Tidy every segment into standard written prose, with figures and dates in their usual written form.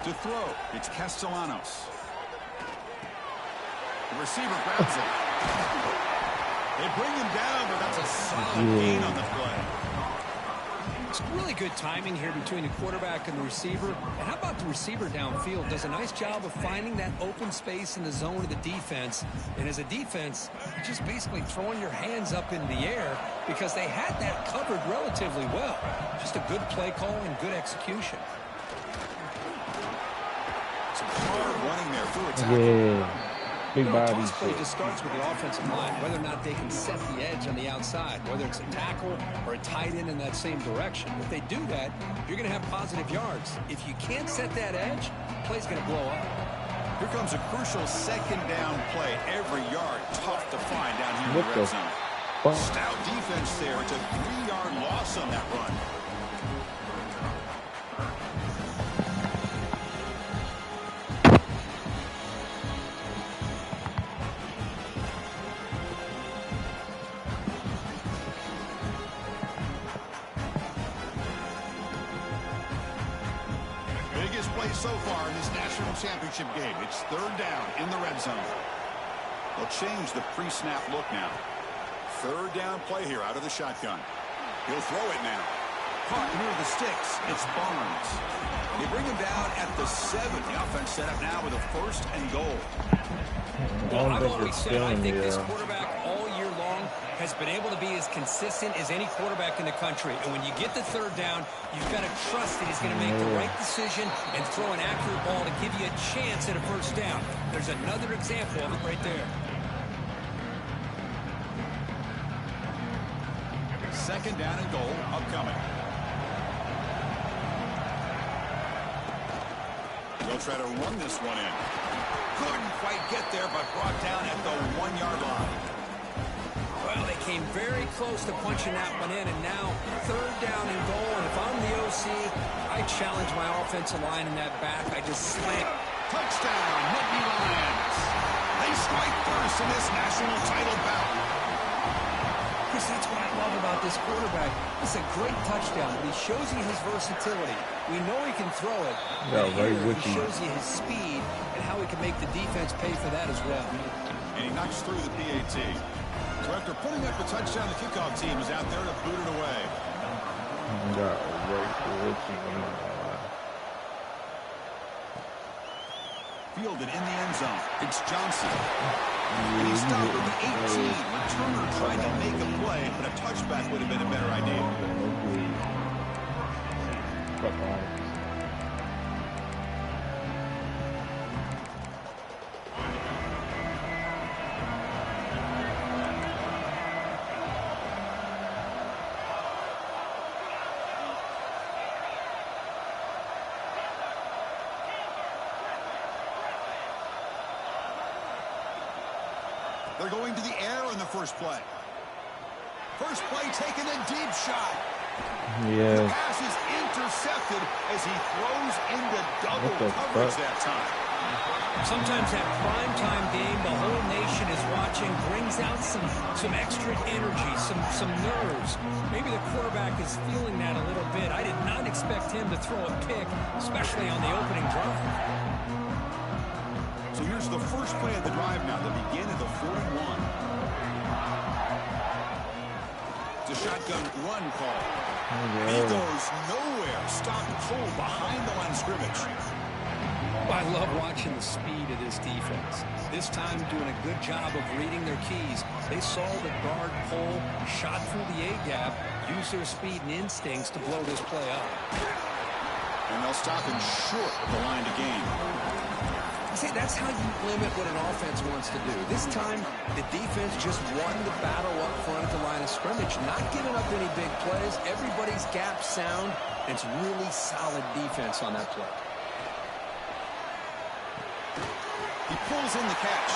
To throw, it's Castellanos. The receiver grabs it. They bring him down, but that's a solid gain on the play. It's really good timing here between the quarterback and the receiver. And how about the receiver downfield? Does a nice job of finding that open space in the zone of the defense. And as a defense, you're just basically throwing your hands up in the air because they had that covered relatively well. Just a good play call and good execution. Some hard running there through a tackle. Yeah. Big body. Toss play just starts with the offensive line, whether or not they can set the edge on the outside, whether it's a tackle or a tight end in that same direction. If they do that, you're going to have positive yards. If you can't set that edge, the play's going to blow up. Here comes a crucial second down play. Every yard tough to find down here in the red zone. Stout defense there. It's a 3-yard loss on that run. So far in this national championship game, it's 3rd down in the red zone. They'll change the pre-snap look now. 3rd down play here out of the shotgun. He'll throw it now. Caught near the sticks. It's Barnes. They bring him down at the 7. The offense set up now with a 1st and goal. Well, I've always said I think this quarterback all year long has been able to be as consistent as any quarterback in the country. And when you get the 3rd down, you've got to trust that he's going to make the right decision and throw an accurate ball to give you a chance at a 1st down. There's another example of it right there. 2nd down and goal upcoming. They'll try to run this one in. Couldn't quite get there, but brought down at the 1-yard line. Well, they came very close to punching that one in, and now 3rd down and goal. And if I'm the OC, I challenge my offensive line in that back. I just slam. Touchdown, Nittany Lions. They strike first in this national title bout. Chris, that's what I love about this quarterback. It's a great touchdown, but he shows you his versatility. We know he can throw it, but here he shows you his speed and how he can make the defense pay for that as well. And he knocks through the PAT. So after putting up a touchdown, the kickoff team is out there to boot it away. Fielded in the end zone. It's Johnson. And he stopped at the 18. Returner tried to make a play, but a touchback would have been a better idea. They're going to the air in the first play. First play taken a deep shot. Yeah. The pass is intercepted as he throws into double coverage that time. Sometimes that primetime game, the whole nation is watching, brings out some extra energy, some nerves. Maybe the quarterback is feeling that a little bit. I did not expect him to throw a pick, especially on the opening drive. So here's the first play of the drive now. They begin at the 41. It's a shotgun run call. He goes nowhere. Stopped cold behind the line of scrimmage. I love watching the speed of this defense. This time doing a good job of reading their keys. They saw the guard pull, shot through the A-gap, used their speed and instincts to blow this play up. And they'll stop him short of the line to gain. See, that's how you limit what an offense wants to do. This time, the defense just won the battle up front at the line of scrimmage, not giving up any big plays. Everybody's gap sound. It's really solid defense on that play. He pulls in the catch.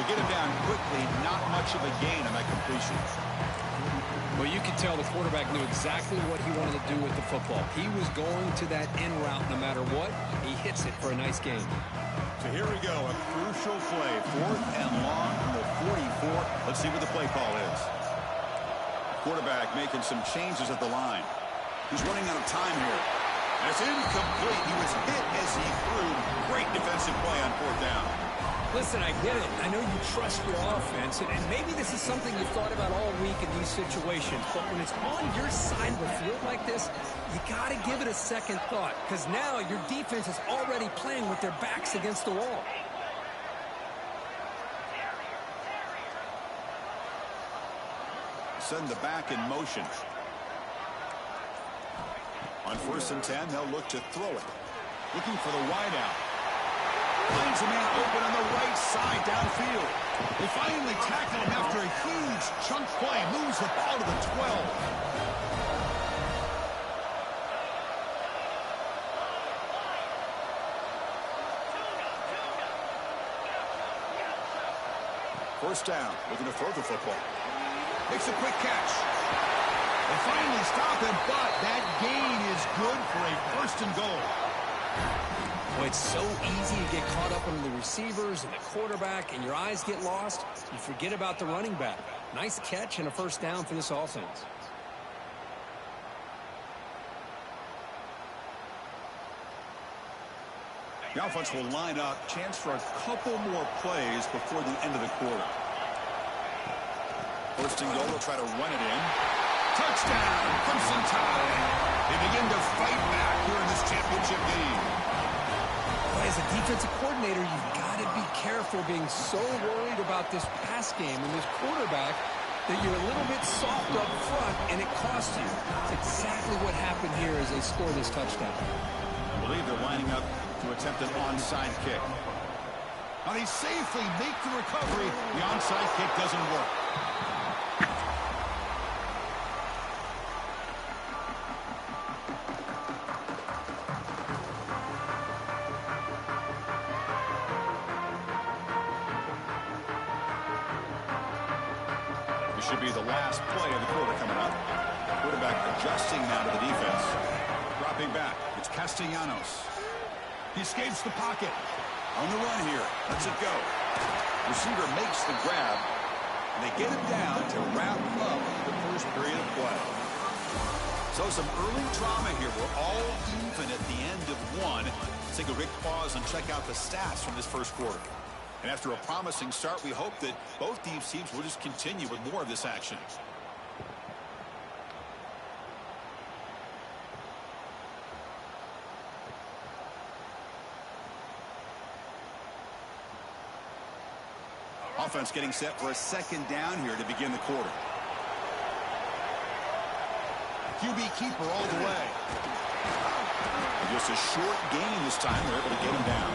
They get him down quickly. Not much of a gain on that completion. Well, you can tell the quarterback knew exactly what he wanted to do with the football. He was going to that in route no matter what. He hits it for a nice gain. So here we go, a crucial play. 4th and long from the 44. Let's see what the play call is. Quarterback making some changes at the line. He's running out of time here. It's incomplete. He was hit as he threw. Great defensive play on fourth down. Listen, I get it. I know you trust your offense, and maybe this is something you've thought about all week in these situations, but when it's on your side of the field like this, you got to give it a second thought, because now your defense is already playing with their backs against the wall. Send the back in motion. On 1st and 10, they'll look to throw it. Looking for the wideout. Finds a man open on the right side downfield. They finally tackle him after a huge chunk play. Moves the ball to the 12. First down, looking to throw the football. Makes a quick catch. They finally stop him, but that gain is good for a 1st and goal. Well, it's so easy to get caught up on the receivers and the quarterback, and your eyes get lost. You forget about the running back. Nice catch and a 1st down for this offense. The offense will line up. Chance for a couple more plays before the end of the quarter. 1st and goal, they'll try to run it in. Touchdown, Crimson Tide. They begin to fight back here in this championship game. As a defensive coordinator, you've got to be careful being so worried about this pass game and this quarterback that you're a little bit soft up front, and it costs you. It's exactly what happened here as they score this touchdown. I believe they're lining up to attempt an onside kick. Now they safely make the recovery. The onside kick doesn't work. Should be the last play of the quarter coming up. Quarterback adjusting now to the defense. Dropping back. It's Castellanos. He escapes the pocket. On the run here. Lets it go. Receiver makes the grab. And they get him down to wrap up the first period of play. So some early drama here. We're all even at the end of one. Let's take a quick pause and check out the stats from this first quarter. And after a promising start, we hope that both these teams will just continue with more of this action. Offense getting set for a 2nd down here to begin the quarter. QB keeper all the way. And just a short gain this time. They're able to get him down.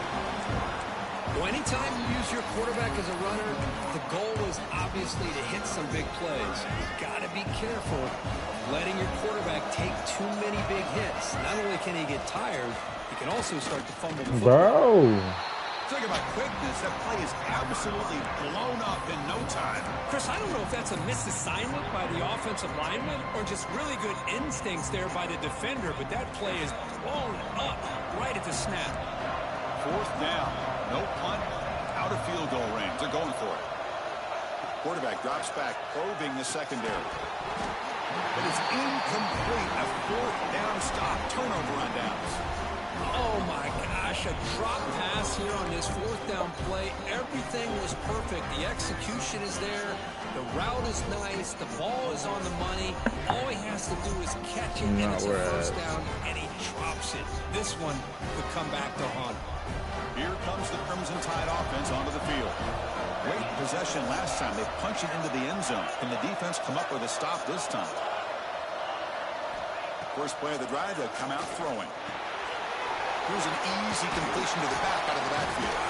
Well, anytime you use your quarterback as a runner, the goal is obviously to hit some big plays. You've got to be careful of letting your quarterback take too many big hits. Not only can he get tired, he can also start to fumble the football. Bro. Talking about quickness, that play is absolutely blown up in no time. Chris, I don't know if that's a misassignment by the offensive lineman or just really good instincts there by the defender, but that play is blown up right at the snap. 4th down. No punt, out of field goal range. They're going for it. Quarterback drops back, probing the secondary. But it's incomplete. A 4th down stop. Turnover on downs. Oh, my gosh. A drop pass here on this 4th down play. Everything was perfect. The execution is there. The route is nice. The ball is on the money. All he has to do is catch it, and it's a 1st down, and he drops it. This one could come back to haunt. Here comes the Crimson Tide offense onto the field. Great possession last time. They punch it into the end zone. Can the defense come up with a stop this time? First play of the drive, they'll come out throwing. Here's an easy completion to the back out of the backfield.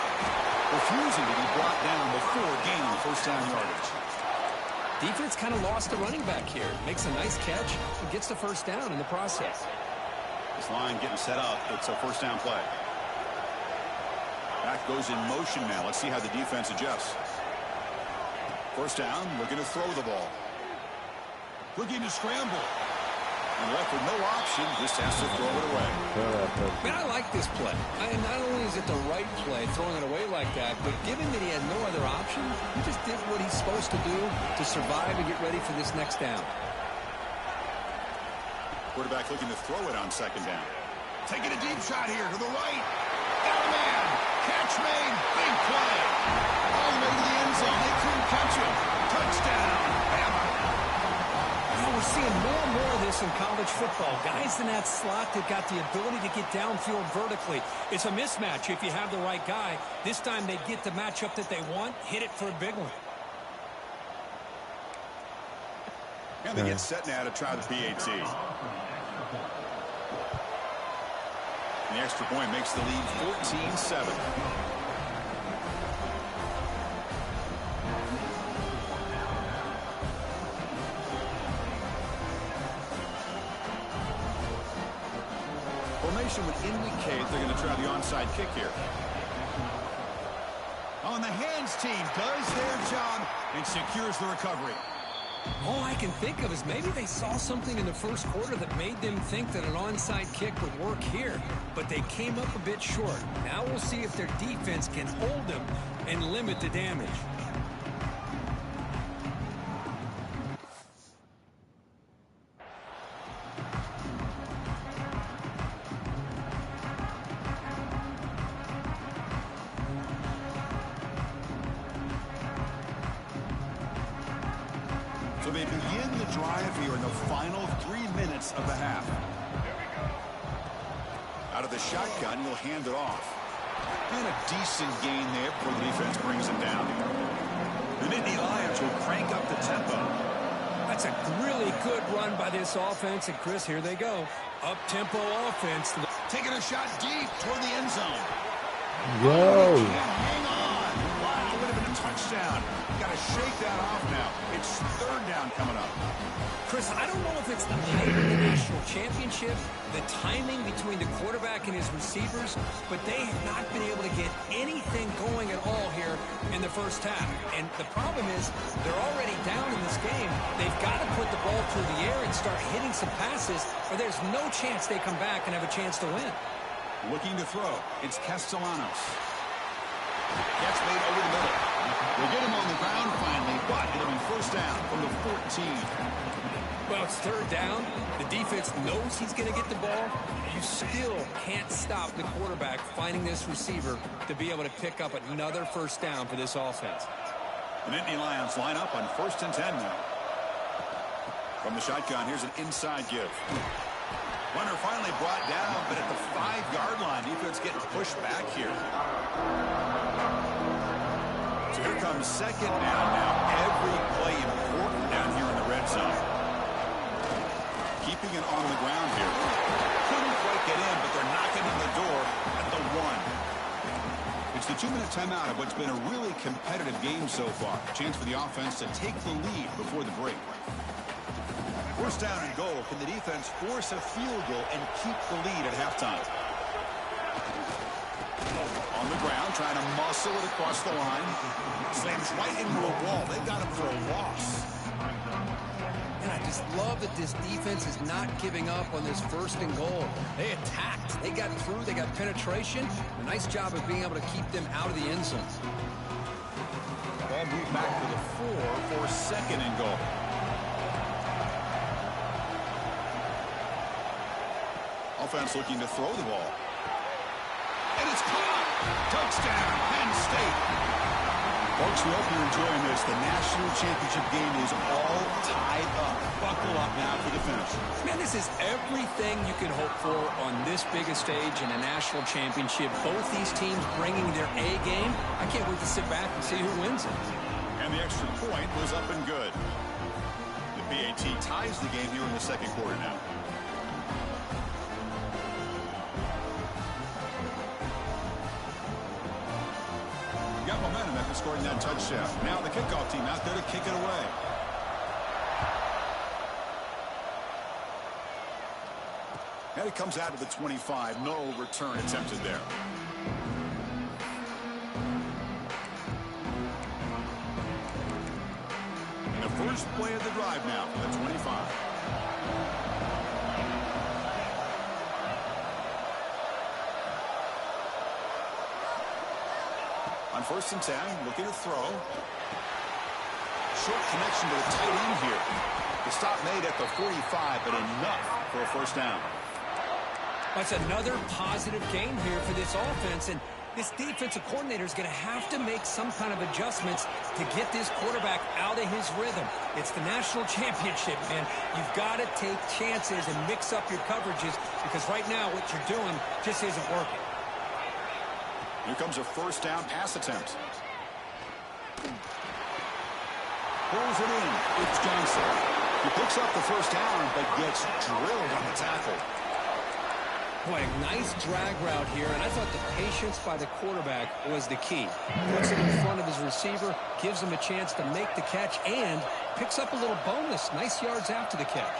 Refusing to be brought down before gaining 1st down yardage. Defense kind of lost the running back here. Makes a nice catch and gets the 1st down in the process. This line getting set up. It's a 1st down play. Back goes in motion now. Let's see how the defense adjusts. 1st down, looking to throw the ball. Looking to scramble. And left with no option, just has to throw it away. Man, I like this play. Not only is it the right play, throwing it away like that, but given that he had no other option, he just did what he's supposed to do to survive and get ready for this next down. Quarterback looking to throw it on 2nd down. Taking a deep shot here to the right. Got a man. Catch made. Big play. All the way to the end zone. They couldn't catch him. Touchdown. Bama. We're seeing more and more of this in college football. Guys in that slot that got the ability to get downfield vertically. It's a mismatch if you have the right guy. This time they get the matchup that they want, hit it for a big one. And they get set now to try the PAT. The extra point makes the lead 14-7. Formation would indicate they're going to try the onside kick here. On the hands team does their job and secures the recovery. All I can think of is maybe they saw something in the first quarter that made them think that an onside kick would work here, but they came up a bit short. Now we'll see if their defense can hold them and limit the damage. So they begin the drive here in the final 3 minutes of the half. Out of the shotgun, he'll hand it off. And a decent gain there before the defense brings him down. The Nittany Lions will crank up the tempo. That's a really good run by this offense. And, Chris, here they go. Up-tempo offense. Taking a shot deep toward the end zone. Yo. Hang on. Wow, would have been a touchdown. Got to shake that off now. It's third down coming up. Chris, I don't know if it's the height of the national championship, the timing between the quarterback and his receivers, but they have not been able to get anything going at all here in the first half. And the problem is they're already down in this game. They've got to put the ball through the air and start hitting some passes, or there's no chance they come back and have a chance to win. Looking to throw. It's Castellanos. Gets made over the middle. We'll get him on the ground finally, but it'll be first down from the 14. Well, it's third down. The defense knows he's going to get the ball. You still can't stop the quarterback finding this receiver to be able to pick up another first down for this offense. The Nittany Lions line up on 1st and 10 now. From the shotgun, here's an inside give. Runner finally brought down, but at the 5-yard line, defense getting pushed back here. So here comes second down now. Every play important down here in the red zone. Keeping it on the ground here. Couldn't quite get in, but they're knocking on the door at the 1. It's the 2-minute timeout of what's been a really competitive game so far. A chance for the offense to take the lead before the break. First down and goal. Can the defense force a field goal and keep the lead at halftime? On the ground, trying to muscle it across the line. Slams right into a wall. They got him for a loss. And I just love that this defense is not giving up on this 1st and goal. They attacked. They got through. They got penetration. A nice job of being able to keep them out of the end zone. Ball moved back to the 4 for second and goal. Offense looking to throw the ball. And it's caught. Touchdown, Penn State. Folks, we hope you're enjoying this. The national championship game is all tied up. Buckle up now for the finish. Man, this is everything you can hope for on this biggest stage in a national championship. Both these teams bringing their A game. I can't wait to sit back and see who wins it. And the extra point was up and good. The PAT ties the game here in the second quarter now. Got momentum after scoring that touchdown. Now the kickoff team out there to kick it away. And it comes out to the 25. No return attempted there. And the first play of the drive now for the 25. On 1st and 10, looking to throw. Short connection to the tight end here. The stop made at the 45, but enough for a first down. That's another positive game here for this offense, and this defensive coordinator is going to have to make some kind of adjustments to get this quarterback out of his rhythm. It's the national championship, man. You've got to take chances and mix up your coverages because right now what you're doing just isn't working. Here comes a first down pass attempt. Pulls it in. It's Johnson. He picks up the first down but gets drilled on the tackle. Boy, a nice drag route here, and I thought the patience by the quarterback was the key. Puts it in front of his receiver, gives him a chance to make the catch, and picks up a little bonus. Nice yards after the catch.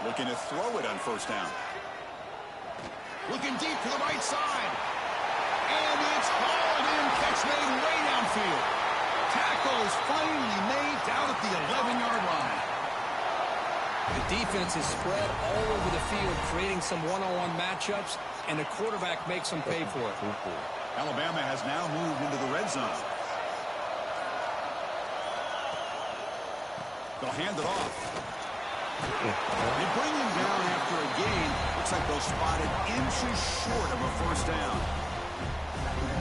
Looking to throw it on first down. Looking deep to the right side. And it's hauled in. Catch made way downfield. Tackle is finally made down at the 11-yard line. The defense is spread all over the field, creating some one-on-one matchups, and the quarterback makes them pay for it. Alabama has now moved into the red zone. They'll hand it off. They bring him down after a gain. Looks like they'll spot it inches short of a first down.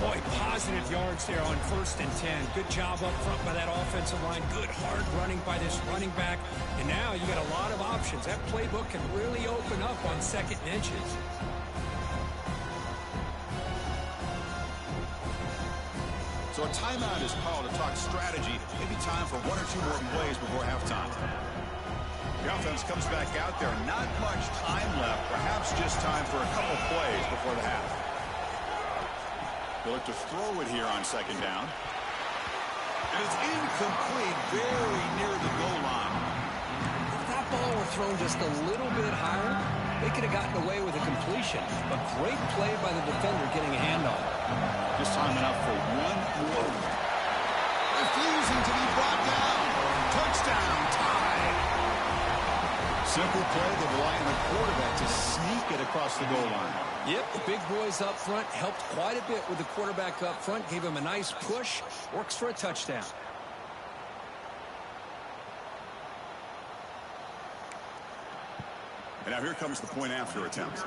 Boy, positive yards there on 1st and 10. Good job up front by that offensive line. Good hard running by this running back. And now you got a lot of options. That playbook can really open up on 2nd and inches. So a timeout is called to talk strategy. Maybe time for 1 or 2 more plays before halftime. The offense comes back out there. Not much time left. Perhaps just time for a couple plays before the half. They'll look to throw it here on 2nd down. And it's incomplete, very near the goal line. If that ball were thrown just a little bit higher, they could have gotten away with a completion. A great play by the defender getting a hand on it. Just time enough for one more. Refusing to be brought down. Touchdown, tie. Simple play that rely on the quarterback to sneak it across the goal line. Yep, the big boys up front helped quite a bit with the quarterback up front. Gave him a nice push. Works for a touchdown. And now here comes the point after attempt.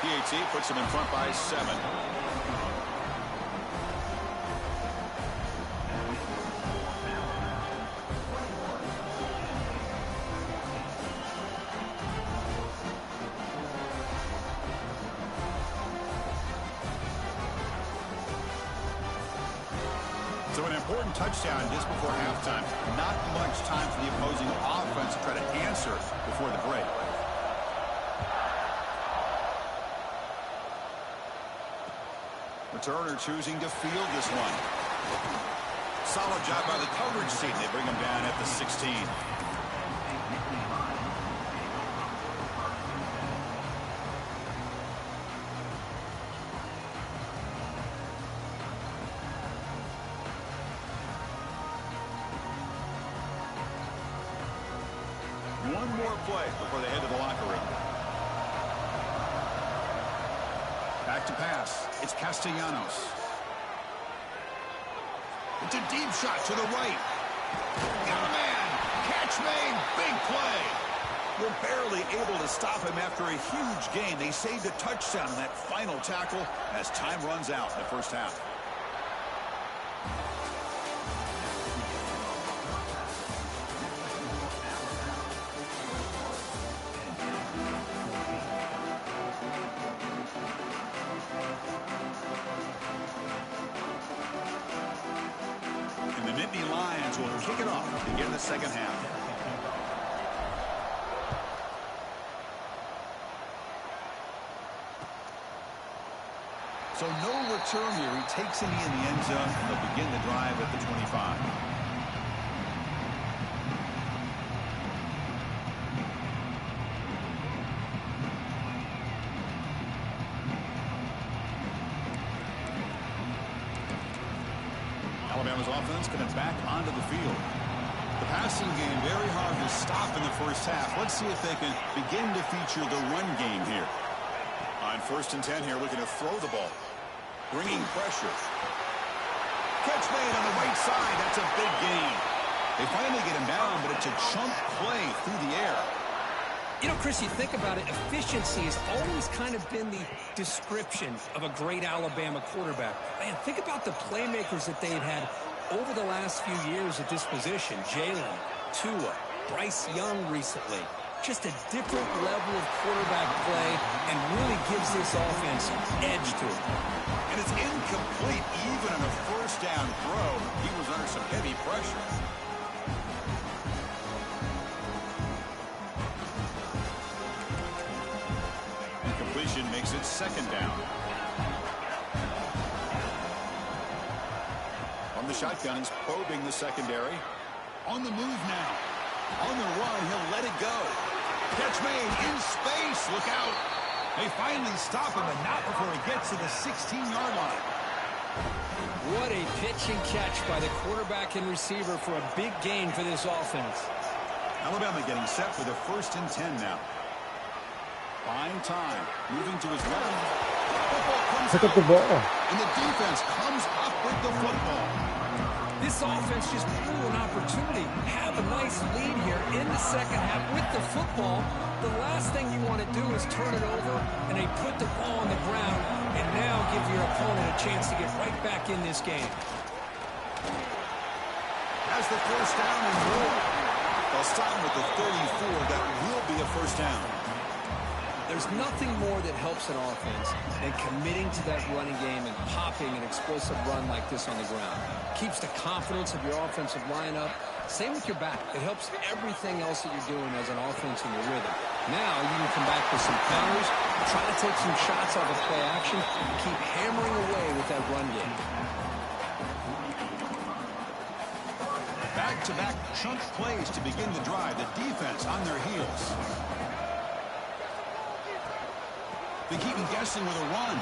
PAT puts him in front by 7. So an important touchdown just before halftime. Not much time for the opposing offense to try to answer before the break. Returner choosing to field this one. Solid job by the coverage team. They bring him down at the 16. One more play before they head to the locker room. Back to pass. It's Castellanos. It's a deep shot to the right. Got a man. Catch made. Big play. We're barely able to stop him after a huge gain. They saved a touchdown in that final tackle as time runs out in the first half. Will kick it off to begin the second half. So no return here. He takes it in the end zone, and they'll begin the drive at the 25. Alabama's offense coming back onto the field. The passing game very hard to stop in the first half. Let's see if they can begin to feature the run game here. On 1st and 10 here, looking to throw the ball. Bringing pressure. Catch made on the right side. That's a big gain. They finally get him down, but it's a chunk play through the air. You know, Chris, you think about it, efficiency has always kind of been the description of a great Alabama quarterback. Man, think about the playmakers that they've had over the last few years at this position. Jalen, Tua, Bryce Young recently. Just a different level of quarterback play and really gives this offense edge to it. And it's incomplete even on a first down throw. He was under some heavy pressure. Completion makes it second down. On the shotgun, he's probing the secondary. On the move now. On the run, he'll let it go. Catch made in space. Look out. They finally stop him, but not before he gets to the 16-yard line. What a pitch and catch by the quarterback and receiver for a big gain for this offense. Alabama getting set for the 1st and 10 now. Buying time. Moving to his left. Football comes Pick up the out, ball. and the defense comes up with the football. This offense just blew an opportunity. Have a nice lead here in the second half with the football. The last thing you want to do is turn it over, and they put the ball on the ground, and now give your opponent a chance to get right back in this game. Has the first down and more. They'll stop him with the 34. That will be a first down. There's nothing more that helps an offense than committing to that running game and popping an explosive run like this on the ground. Keeps the confidence of your offensive lineup. Same with your back. It helps everything else that you're doing as an offense in your rhythm. Now you can come back with some counters, try to take some shots off of play action, and keep hammering away with that run game. Back-to-back chunk plays to begin the drive. The defense on their heels. They keep him guessing with a run.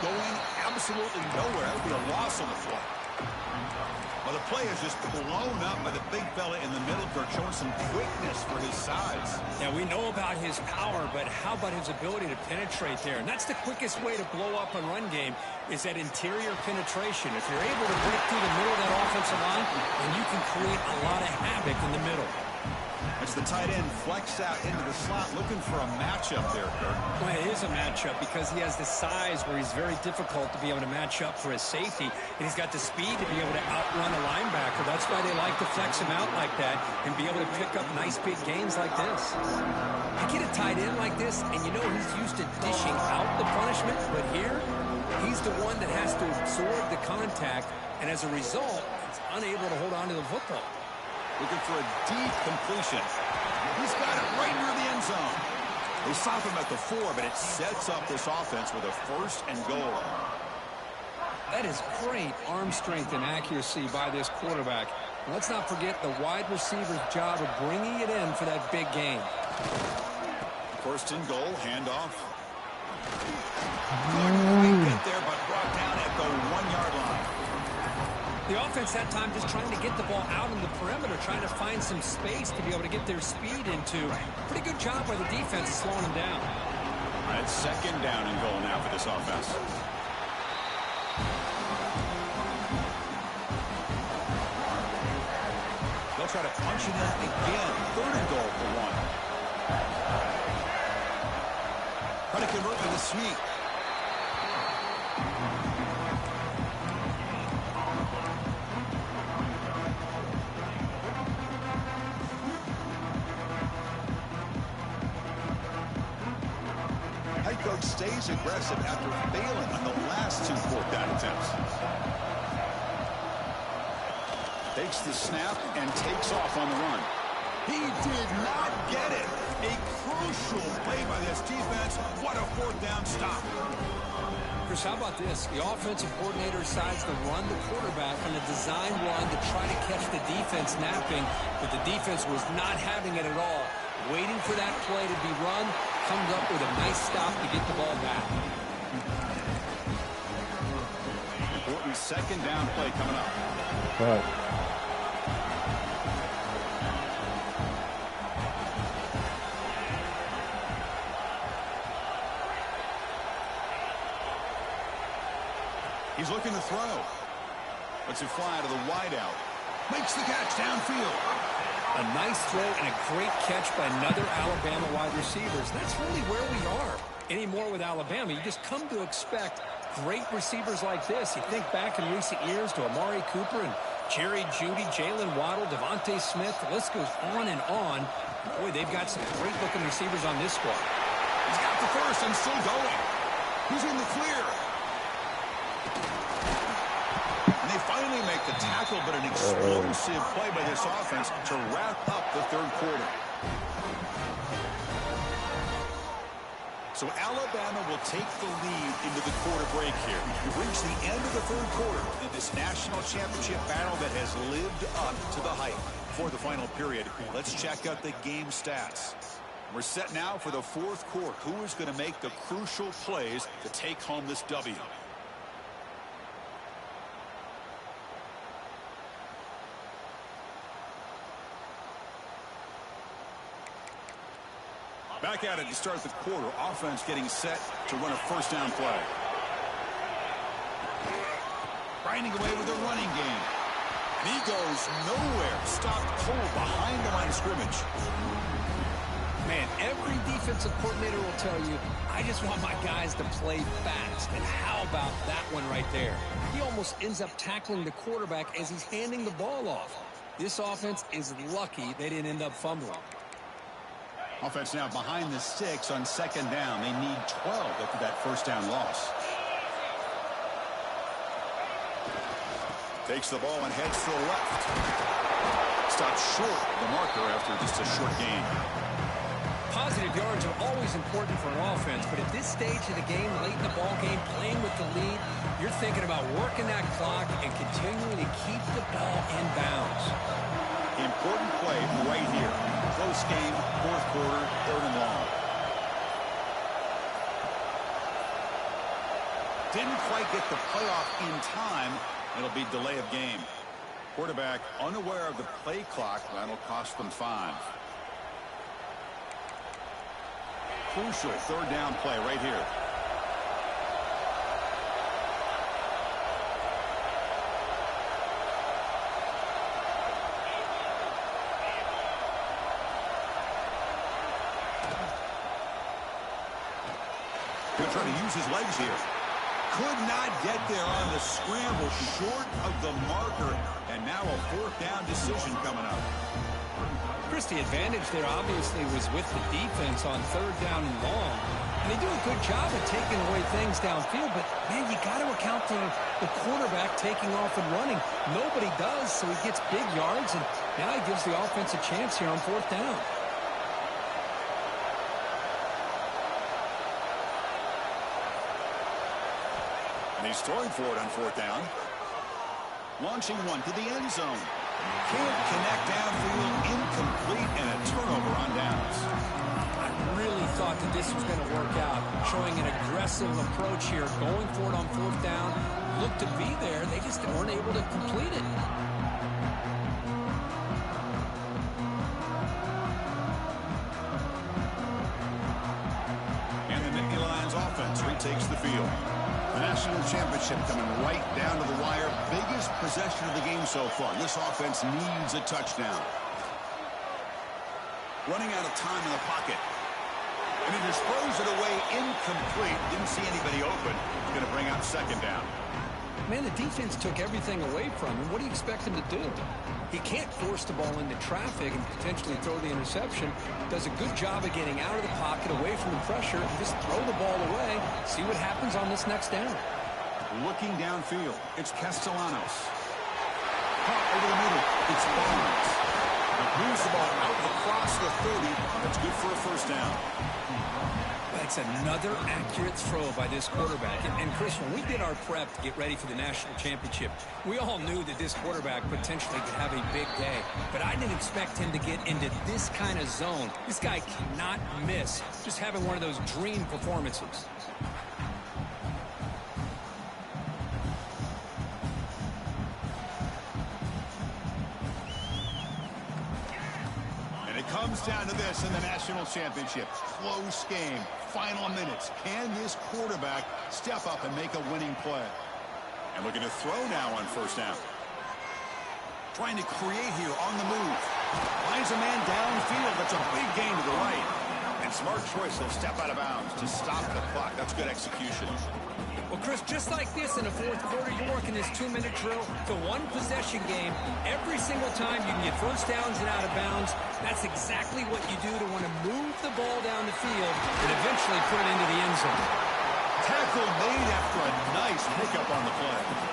Going absolutely nowhere. That would be a loss on the play. Well, the play is just blown up by the big fella in the middle, Kirk, showing some quickness for his size. Yeah, we know about his power, but how about his ability to penetrate there? And that's the quickest way to blow up a run game is that interior penetration. If you're able to break through the middle of that offensive line, then you can create a lot of havoc in the middle. As the tight end flexed out into the slot, looking for a matchup there, Kirk. Well, it is a matchup because he has the size where he's very difficult to be able to match up for his safety, and he's got the speed to be able to outrun a linebacker. That's why they like to flex him out like that and be able to pick up nice big gains like this. You get a tight end like this, and you know he's used to dishing out the punishment, but here, he's the one that has to absorb the contact, and as a result, he's unable to hold on to the football. Looking for a deep completion. He's got it right near the end zone. They stop him at the 4, but it sets up this offense with a 1st and goal. That is great arm strength and accuracy by this quarterback. Let's not forget the wide receiver's job of bringing it in for that big game. 1st and goal, handoff. Couldn't quite get there, but brought down at the 1-yard line. The offense that time just trying to get the ball out on the perimeter, trying to find some space to be able to get their speed into. Pretty good job by the defense of slowing them down. That's 2nd down and goal now for this offense. They'll try to punch it in again. 3rd and goal for 1. Try to convert with a sneak. Coach stays aggressive after failing on the last 2 4th down attempts. Takes the snap and takes off on the run. He did not get it. A crucial play by this defense. What a 4th down stop. Chris, how about this? The offensive coordinator decides to run the quarterback on a design run to try to catch the defense napping, but the defense was not having it at all. Waiting for that play to be run, comes up with a nice stop to get the ball back. Important 2nd down play coming up. Right. He's looking to throw. Lets it fly to the wideout. Makes the catch downfield. A nice throw and a great catch by another Alabama wide receiver. That's really where we are anymore with Alabama. You just come to expect great receivers like this. You think back in recent years to Amari Cooper and Jerry Jeudy, Jalen Waddle, Devontae Smith. The list goes on and on. Boy, they've got some great-looking receivers on this squad. He's got the first and still going. He's in the clear. And they finally make the tackle, but an explosive play by this offense to wrap up the third quarter. So Alabama will take the lead into the quarter break here. We've reached the end of the third quarter in this national championship battle that has lived up to the hype. For the final period, let's check out the game stats. We're set now for the fourth quarter. Who is going to make the crucial plays to take home this W? Back at it to start the quarter. Offense getting set to run a first down play. Grinding away with the running game. And he goes nowhere. Stopped cold behind the line of scrimmage. Man, every defensive coordinator will tell you, I just want my guys to play fast. And how about that one right there? He almost ends up tackling the quarterback as he's handing the ball off. This offense is lucky they didn't end up fumbling. Offense now behind the 6 on second down. They need 12 after that first down loss. Takes the ball and heads to the left. Stops short the marker after just a short gain. Positive yards are always important for an offense, but at this stage of the game, late in the ball game, playing with the lead, you're thinking about working that clock and continuing to keep the ball in bounds. Important play right here. Close game, fourth quarter, third and long. Didn't quite get the playoff in time. It'll be delay of game. Quarterback unaware of the play clock. That'll cost them 5. Crucial third down play right here. He'll try to use his legs here. Could not get there on the scramble, short of the marker, and now a fourth down decision coming up. Chris, the advantage there obviously was with the defense on third down and long. And they do a good job of taking away things downfield, but, man, you got to account for the quarterback taking off and running. Nobody does, so he gets big yards, and now he gives the offense a chance here on fourth down. And he's throwing for it on fourth down. Launching one to the end zone. Can't connect downfield, incomplete, and a turnover on downs. I really thought that this was going to work out. Showing an aggressive approach here, going for it on fourth down. Looked to be there, they just weren't able to complete it. And the Nittany Lions offense retakes the field. The national championship coming right down to the wire. Biggest possession of the game so far. This offense needs a touchdown. Running out of time in the pocket. And he just throws it away incomplete. Didn't see anybody open. He's going to bring out second down. Man, the defense took everything away from him. What do you expect him to do? He can't force the ball into traffic and potentially throw the interception. Does a good job of getting out of the pocket, away from the pressure, and just throw the ball away. See what happens on this next down. Looking downfield, it's Castellanos. Caught over the middle, it's Barnes. Moves the ball out across the 30. That's good for a first down. That's another accurate throw by this quarterback. And Chris, when we did our prep to get ready for the national championship, we all knew that this quarterback potentially could have a big day. But I didn't expect him to get into this kind of zone. This guy cannot miss. Just having one of those dream performances. Comes down to this in the national championship. Close game. Final minutes. Can this quarterback step up and make a winning play? And looking to throw now on first down. Trying to create here on the move. Finds a man downfield. That's a big gain to the right. And smart choice. He'll step out of bounds to stop the clock. That's good execution. Well, Chris, just like this in the fourth quarter, you're working this 2-minute drill. It's a one-possession game. Every single time you can get first downs and out of bounds. That's exactly what you do to want to move the ball down the field and eventually put it into the end zone. Tackle made after a nice pickup on the play.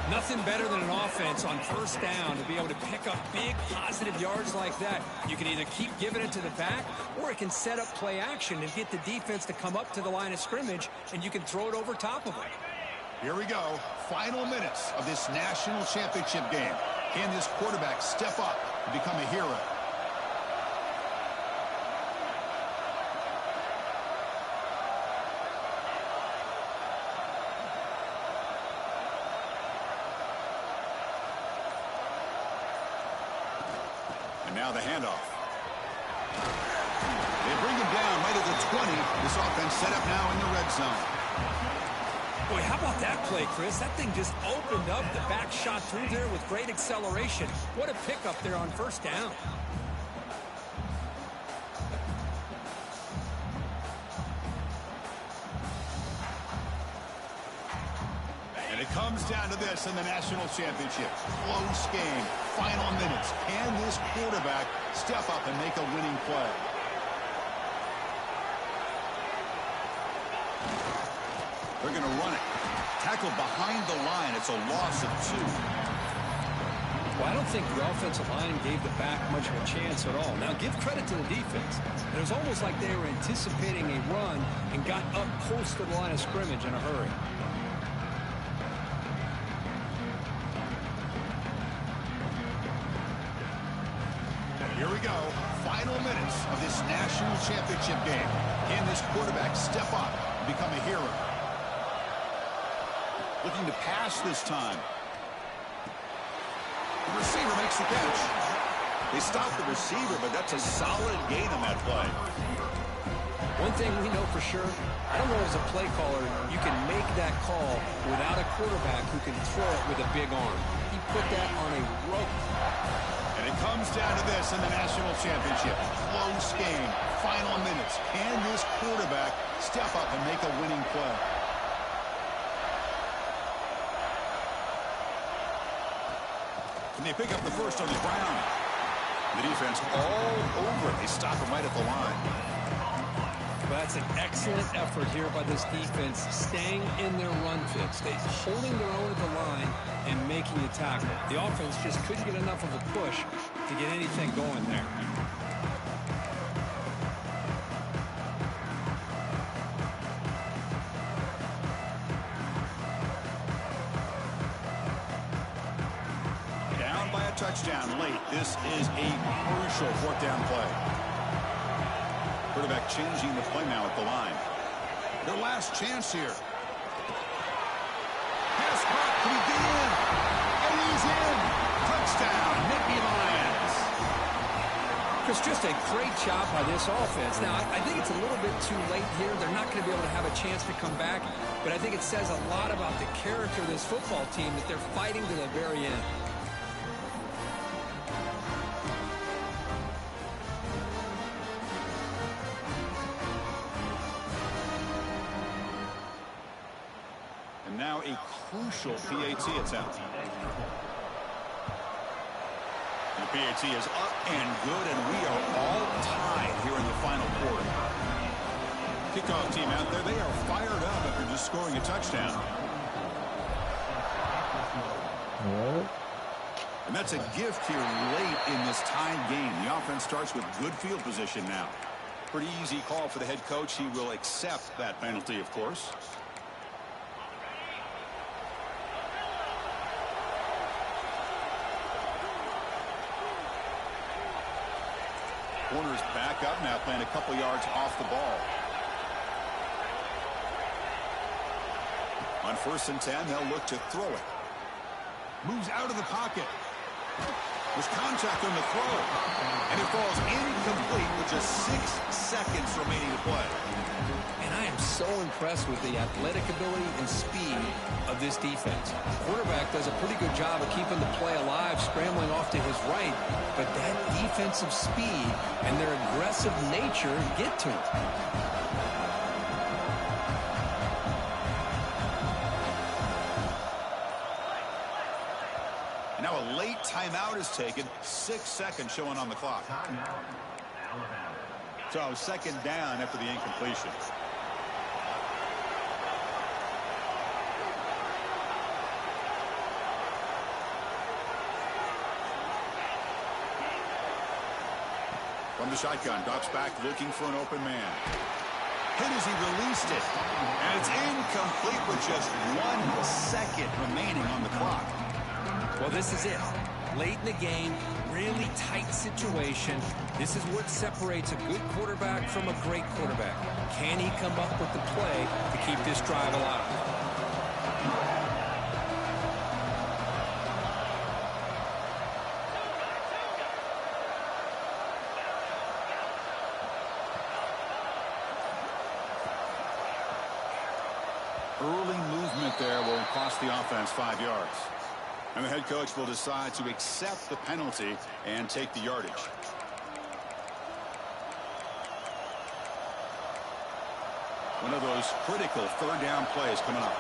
Nothing better than an offense on first down to be able to pick up big positive yards like that. You can either keep giving it to the back, or it can set up play action and get the defense to come up to the line of scrimmage, and you can throw it over top of it. Here we go. Final minutes of this national championship game. Can this quarterback step up and become a hero? Now the handoff. They bring him down right at the 20. This offense set up now in the red zone. Boy, how about that play, Chris? That thing just opened up. The back shot through there with great acceleration. What a pickup there on first down. And it comes down to this in the national championship. Close game. Final minutes. Can this quarterback step up and make a winning play? They're going to run it. Tackle behind the line. It's a loss of 2. Well, I don't think the offensive line gave the back much of a chance at all. Now, give credit to the defense. It was almost like they were anticipating a run and got up close to the line of scrimmage in a hurry. Here we go. Final minutes of this national championship game. Can this quarterback step up and become a hero? Looking to pass this time. The receiver makes the catch. They stop the receiver, but that's a solid gain on that play. One thing we know for sure, I don't know as a play caller, you can make that call without a quarterback who can throw it with a big arm. He put that on a rope. And it comes down to this in the national championship. Close game. Final minutes. Can this quarterback step up and make a winning play? Can they pick up the first on the ground? The defense all over it. They stop him right at the line. Well, that's an excellent effort here by this defense, staying in their run fix. They're holding their own at the line and making the tackle. The offense just couldn't get enough of a push to get anything going there. Down by a touchdown late. This is a crucial fourth down play. Quarterback changing the play now at the line. Their last chance here. Pass caught. Can he get in? And he's in. Touchdown, Nittany Lions. Chris, just a great job by this offense. Now, I think it's a little bit too late here. They're not going to be able to have a chance to come back. But I think it says a lot about the character of this football team that they're fighting to the very end. Now a crucial PAT attempt. The PAT is up and good, and we are all tied here in the final quarter. Kickoff team out there, they are fired up after just scoring a touchdown. And that's a gift here late in this tied game. The offense starts with good field position now. Pretty easy call for the head coach. He will accept that penalty, of course. Corner's back up now, playing a couple yards off the ball. On 1st and 10, they'll look to throw it. Moves out of the pocket. There's contact on the throw. And it falls incomplete with just 6 seconds remaining to play. And I am so impressed with the athletic ability and speed of this defense. The quarterback does a pretty good job of keeping the play alive, scrambling off to his right. But that defensive speed and their aggressive nature get to him. Now a late timeout is taken. 6 seconds showing on the clock. So second down after the incompletion. From the shotgun, drops back looking for an open man. Hit as he released it. And it's incomplete with just 1 second remaining on the clock. Well, this is it. Late in the game, really tight situation. This is what separates a good quarterback from a great quarterback. Can he come up with the play to keep this drive alive? Early movement there will cost the offense 5 yards. And the head coach will decide to accept the penalty and take the yardage. One of those critical third down plays coming up.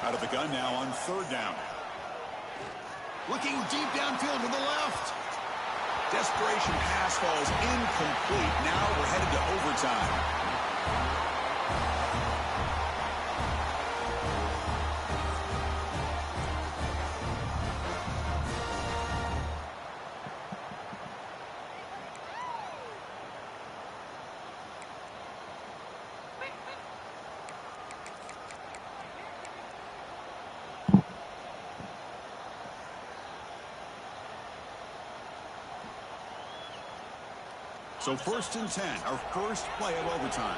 Out of the gun now on third down. Looking deep downfield to the left. Desperation pass falls incomplete. Now we're headed to overtime. So 1st and 10, our first play of overtime.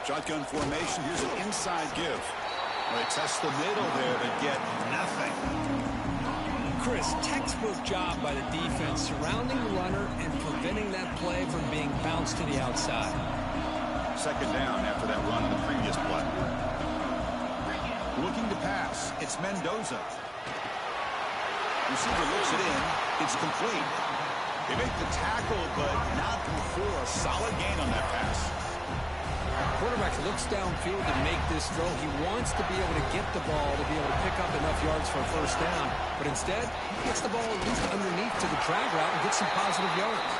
Shotgun formation. Here's an inside give. They test the middle there to get nothing. Chris, textbook job by the defense surrounding the runner and preventing that play from being bounced to the outside. Second down after that run on the previous play. Looking to pass. It's Mendoza. Receiver looks it in. It's complete. They make the tackle, but not before a solid gain on that pass. Quarterback looks downfield to make this throw. He wants to be able to get the ball to be able to pick up enough yards for a first down. But instead, he gets the ball at least underneath to the drag route and gets some positive yards.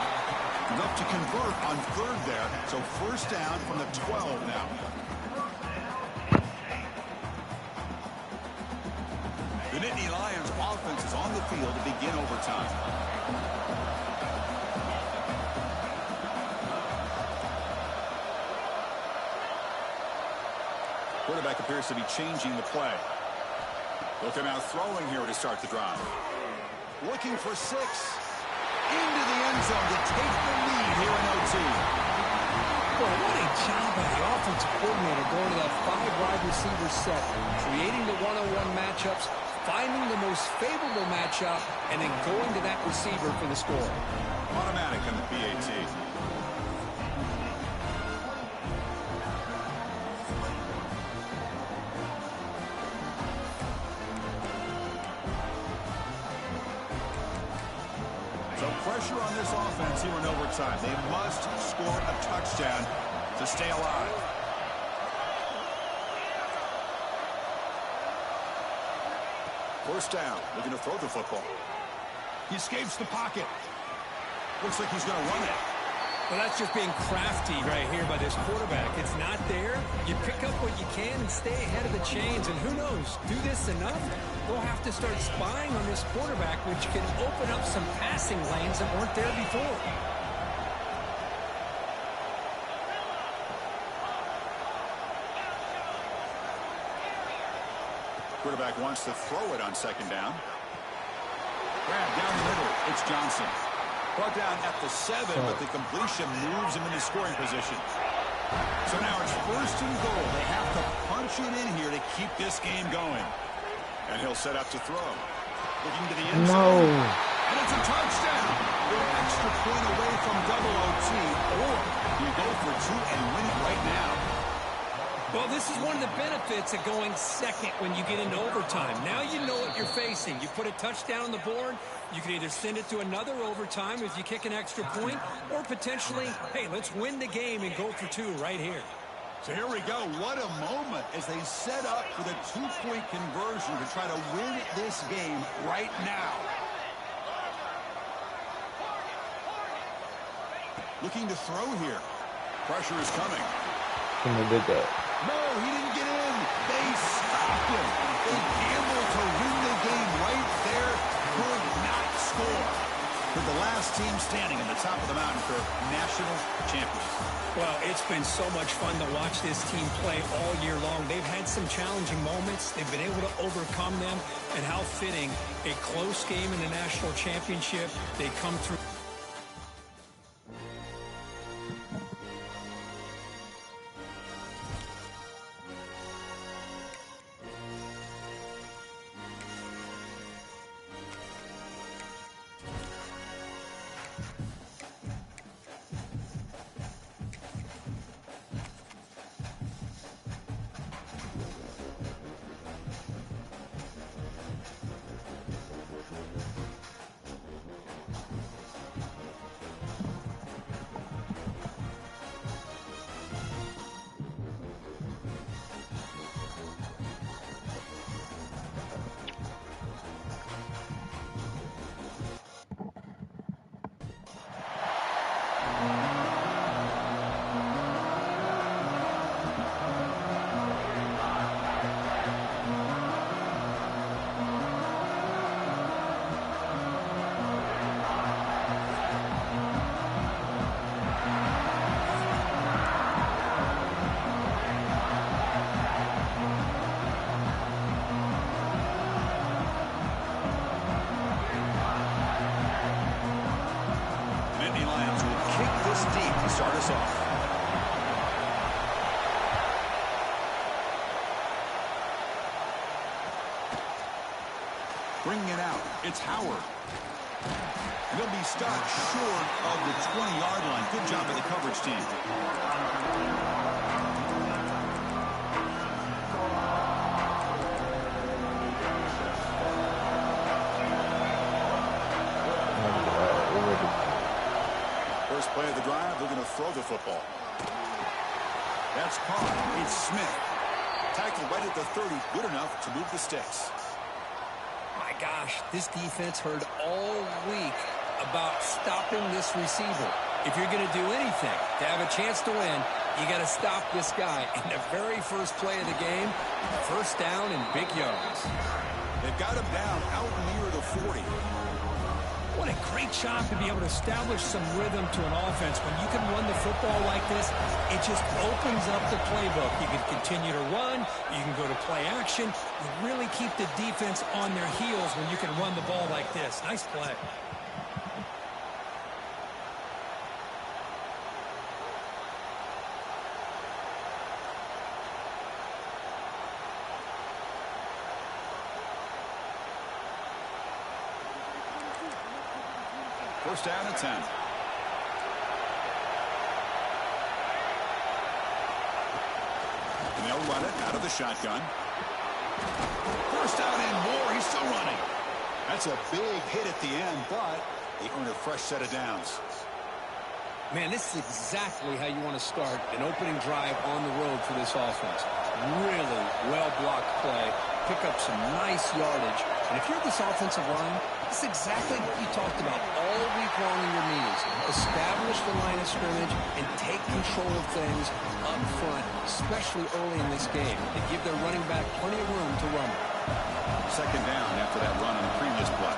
Enough to convert on third there. So first down from the 12 now. The Nittany Lions offense is on the field to begin overtime. Quarterback appears to be changing the play. Looking out throwing here to start the drive. Looking for 6. Into the end zone to take the lead here in OT. Boy, what a job by the offensive coordinator going to that 5 wide receiver set, creating the one-on-one matchups, finding the most favorable matchup, and then going to that receiver for the score. Automatic on the PAT. So pressure on this offense here in overtime. They must score a touchdown to stay alive. First down, looking to throw the football. He escapes the pocket. Looks like he's going to run it. Well, that's just being crafty right here by this quarterback. It's not there. You pick up what you can and stay ahead of the chains. And who knows, do this enough, we'll have to start spying on this quarterback, which can open up some passing lanes that weren't there before. Quarterback wants to throw it on second down. Grab down the middle. It's Johnson. Brought down at the 7, but the completion moves him into scoring position. So now it's 1st and goal. They have to punch it in here to keep this game going. And he'll set up to throw. Looking to the end zone. And it's a touchdown. You're an extra point away from double OT, or you go for 2 and win it right now. Well, this is one of the benefits of going second when you get into overtime. Now you know what you're facing. You put a touchdown on the board, you can either send it to another overtime if you kick an extra point, or potentially, hey, let's win the game and go for 2 right here. So here we go. What a moment as they set up for the 2-point conversion to try to win this game right now. Looking to throw here. Pressure is coming. No, he didn't get in. They stopped him. They gambled to win the game right there. Could not score. For the last team standing at the top of the mountain for national champions. Well, it's been so much fun to watch this team play all year long. They've had some challenging moments. They've been able to overcome them. And how fitting, a close game in the national championship. They come through. Start us off. Bringing it out, it's Howard. He'll be stopped short of the 20-yard line. Good job by the coverage team. First play of the drive, they're going to throw the football. That's caught. It's Smith. Tackled right at the 30. Good enough to move the sticks. My gosh, this defense heard all week about stopping this receiver. If you're going to do anything to have a chance to win, you got to stop this guy. In the very first play of the game, 1st down and big yards. They've got him down out near the 40. What a great job to be able to establish some rhythm to an offense. When you can run the football like this, it just opens up the playbook. You can continue to run. You can go to play action. You really keep the defense on their heels when you can run the ball like this. Nice play. First down and 10. And they'll run it out of the shotgun. First down and more. He's still running. That's a big hit at the end, but they earn a fresh set of downs. Man, this is exactly how you want to start an opening drive on the road for this offense. Really well-blocked play. Pick up some nice yardage. And if you're this offensive line, this is exactly what you talked about all week long in your meetings. Establish the line of scrimmage and take control of things up front, especially early in this game. They give their running back plenty of room to run. Second down after that run on the previous play.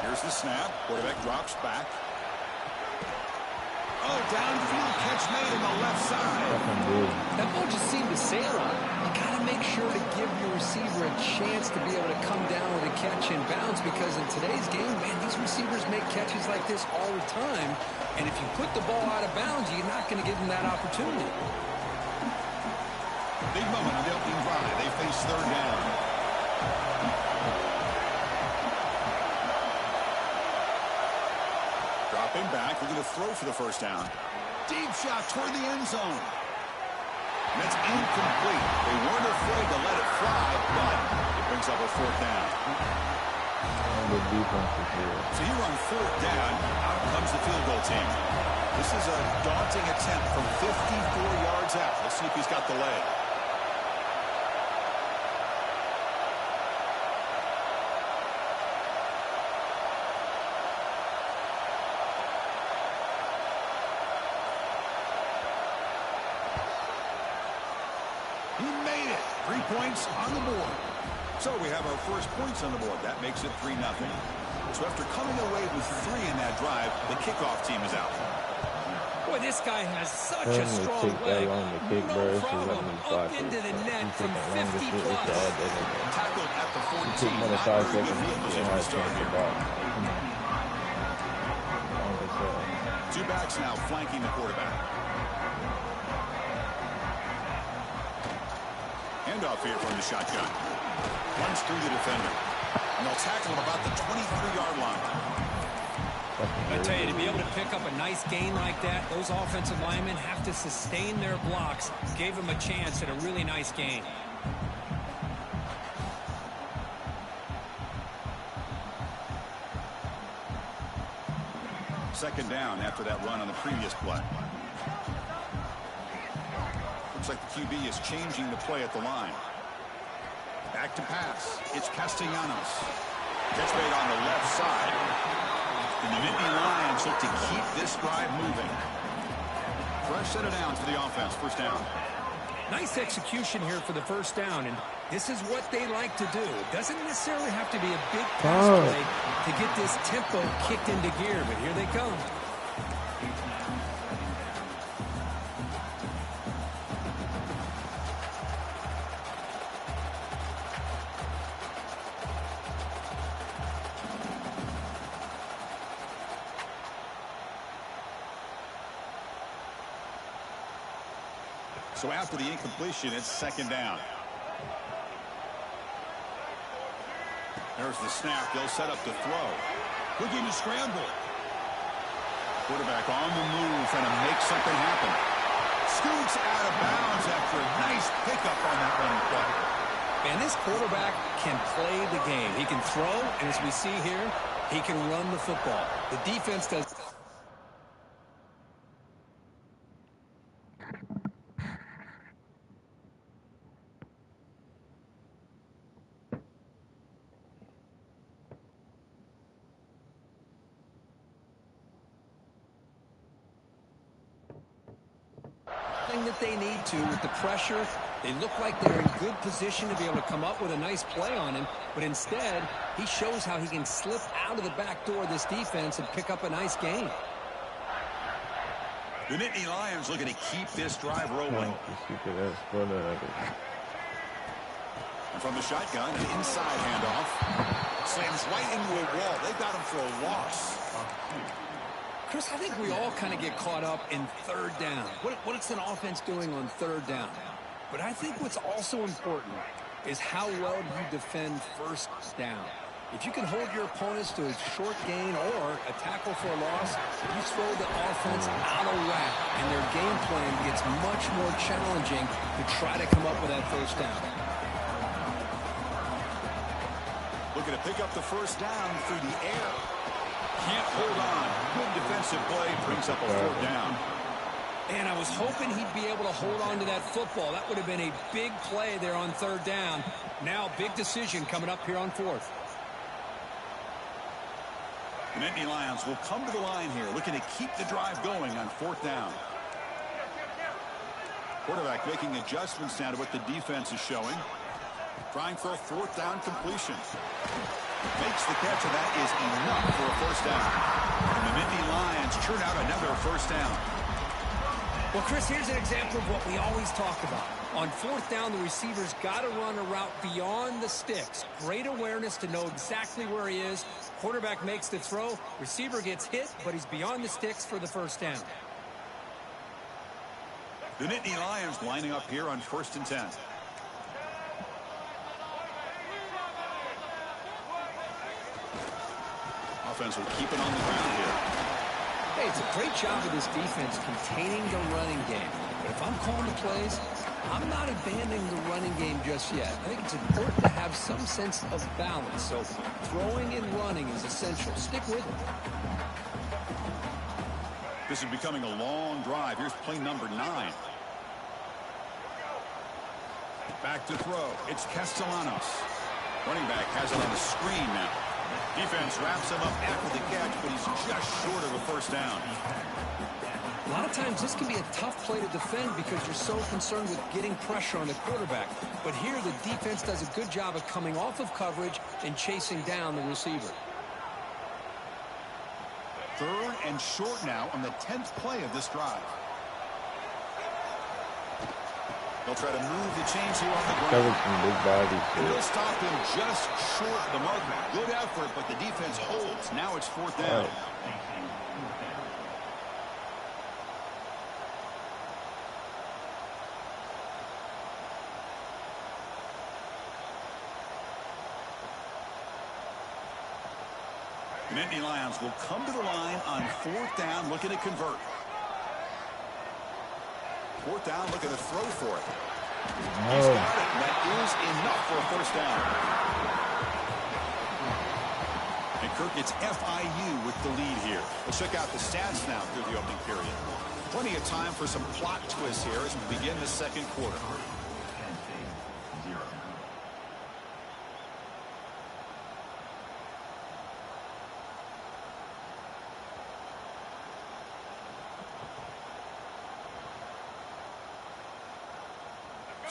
Here's the snap. Quarterback drops back. Oh, downfield catch made on the left side. That ball just seemed to sail on it. You got to make sure to give your receiver a chance to be able to come down with a catch and bounce, because in today's game, man, these receivers make catches like this all the time. And if you put the ball out of bounds, you're not going to give them that opportunity. Big moment on the opening drive. They face third down. Dropping back, looking to throw for the first down. Deep shot toward the end zone. And that's incomplete. They weren't afraid to let it fly, but it brings up a fourth down. So here on fourth down, out comes the field goal team. This is a daunting attempt from 54 yards out. Let's see if he's got the leg. He made it. 3 points on the board. So we have our first points on the board. That makes it 3-0. So after coming away with 3 in that drive, the kickoff team is out. Boy, this guy has such a strong leg. No problem. Up into the net from 50+. Tackled at the 14. Not very good field position to start here. 2 backs now flanking the quarterback. Handoff here from the shotgun. Runs through the defender. And they'll tackle him about the 23-yard line. I tell you, to be able to pick up a nice gain like that, those offensive linemen have to sustain their blocks. Gave him a chance at a really nice gain. Second down after that run on the previous play. Looks like the QB is changing the play at the line. Back to pass. It's Castellanos. Catch made on the left side. And the Nittany Lions look to keep this drive moving. Fresh set of downs for the offense. First down. Nice execution here for the first down, and this is what they like to do. It doesn't necessarily have to be a big pass play to get this tempo kicked into gear, but here they come. So after the incompletion, it's second down. There's the snap. They'll set up the throw. Looking to scramble. Quarterback on the move, trying to make something happen. Scoots out of bounds after a nice pickup on that running play. And this quarterback can play the game. He can throw, and as we see here, he can run the football. The defense does. That they need to with the pressure. They look like they're in good position to be able to come up with a nice play on him, but instead he shows how he can slip out of the back door of this defense and pick up a nice gain. The Nittany Lions looking to keep this drive rolling. And from the shotgun, an inside handoff. Slams right into a wall. They got him for a loss. Chris, I think we all kind of get caught up in third down. What's an offense doing on third down? But I think what's also important is how well you defend first down. If you can hold your opponents to a short gain or a tackle for a loss, you throw the offense out of whack, and their game plan gets much more challenging to try to come up with that first down. Looking to pick up the first down through the air. Can't hold on. Good defensive play brings up a fourth down. And I was hoping he'd be able to hold on to that football. That would have been a big play there on third down. Now, big decision coming up here on fourth. The Nittany Lions will come to the line here, looking to keep the drive going on fourth down. Quarterback making adjustments now to what the defense is showing. Trying for a fourth down completion. Makes the catch, and that is enough for a first down. And the Nittany Lions churn out another first down. Well, Chris, here's an example of what we always talk about. On fourth down, the receiver's got to run a route beyond the sticks. Great awareness to know exactly where he is. Quarterback makes the throw. Receiver gets hit, but he's beyond the sticks for the first down. The Nittany Lions lining up here on 1st and 10. Offense will keep it on the ground here. Hey, it's a great job of this defense containing the running game. But if I'm calling the plays, I'm not abandoning the running game just yet. I think it's important to have some sense of balance. So throwing and running is essential. Stick with it. This is becoming a long drive. Here's play number 9. Back to throw. It's Castellanos. Running back has it on the screen now. Defense wraps him up after the catch, but he's just short of a first down. A lot of times this can be a tough play to defend because you're so concerned with getting pressure on the quarterback. But here the defense does a good job of coming off of coverage and chasing down the receiver. 3rd and short now on the 10th play of this drive. They'll try to move the chains here on the ground. Covered some big bodies And here. they'll stop him just short of the mark. Good effort, but the defense holds. Now it's 4th down. Nittany Lions will come to the line on 4th down, looking to convert. 4th down, looking to throw for it. He's got it. That is enough for a first down. And Kirk gets FIU with the lead here. Let's check out the stats now through the opening period. Plenty of time for some plot twists here as we begin the second quarter.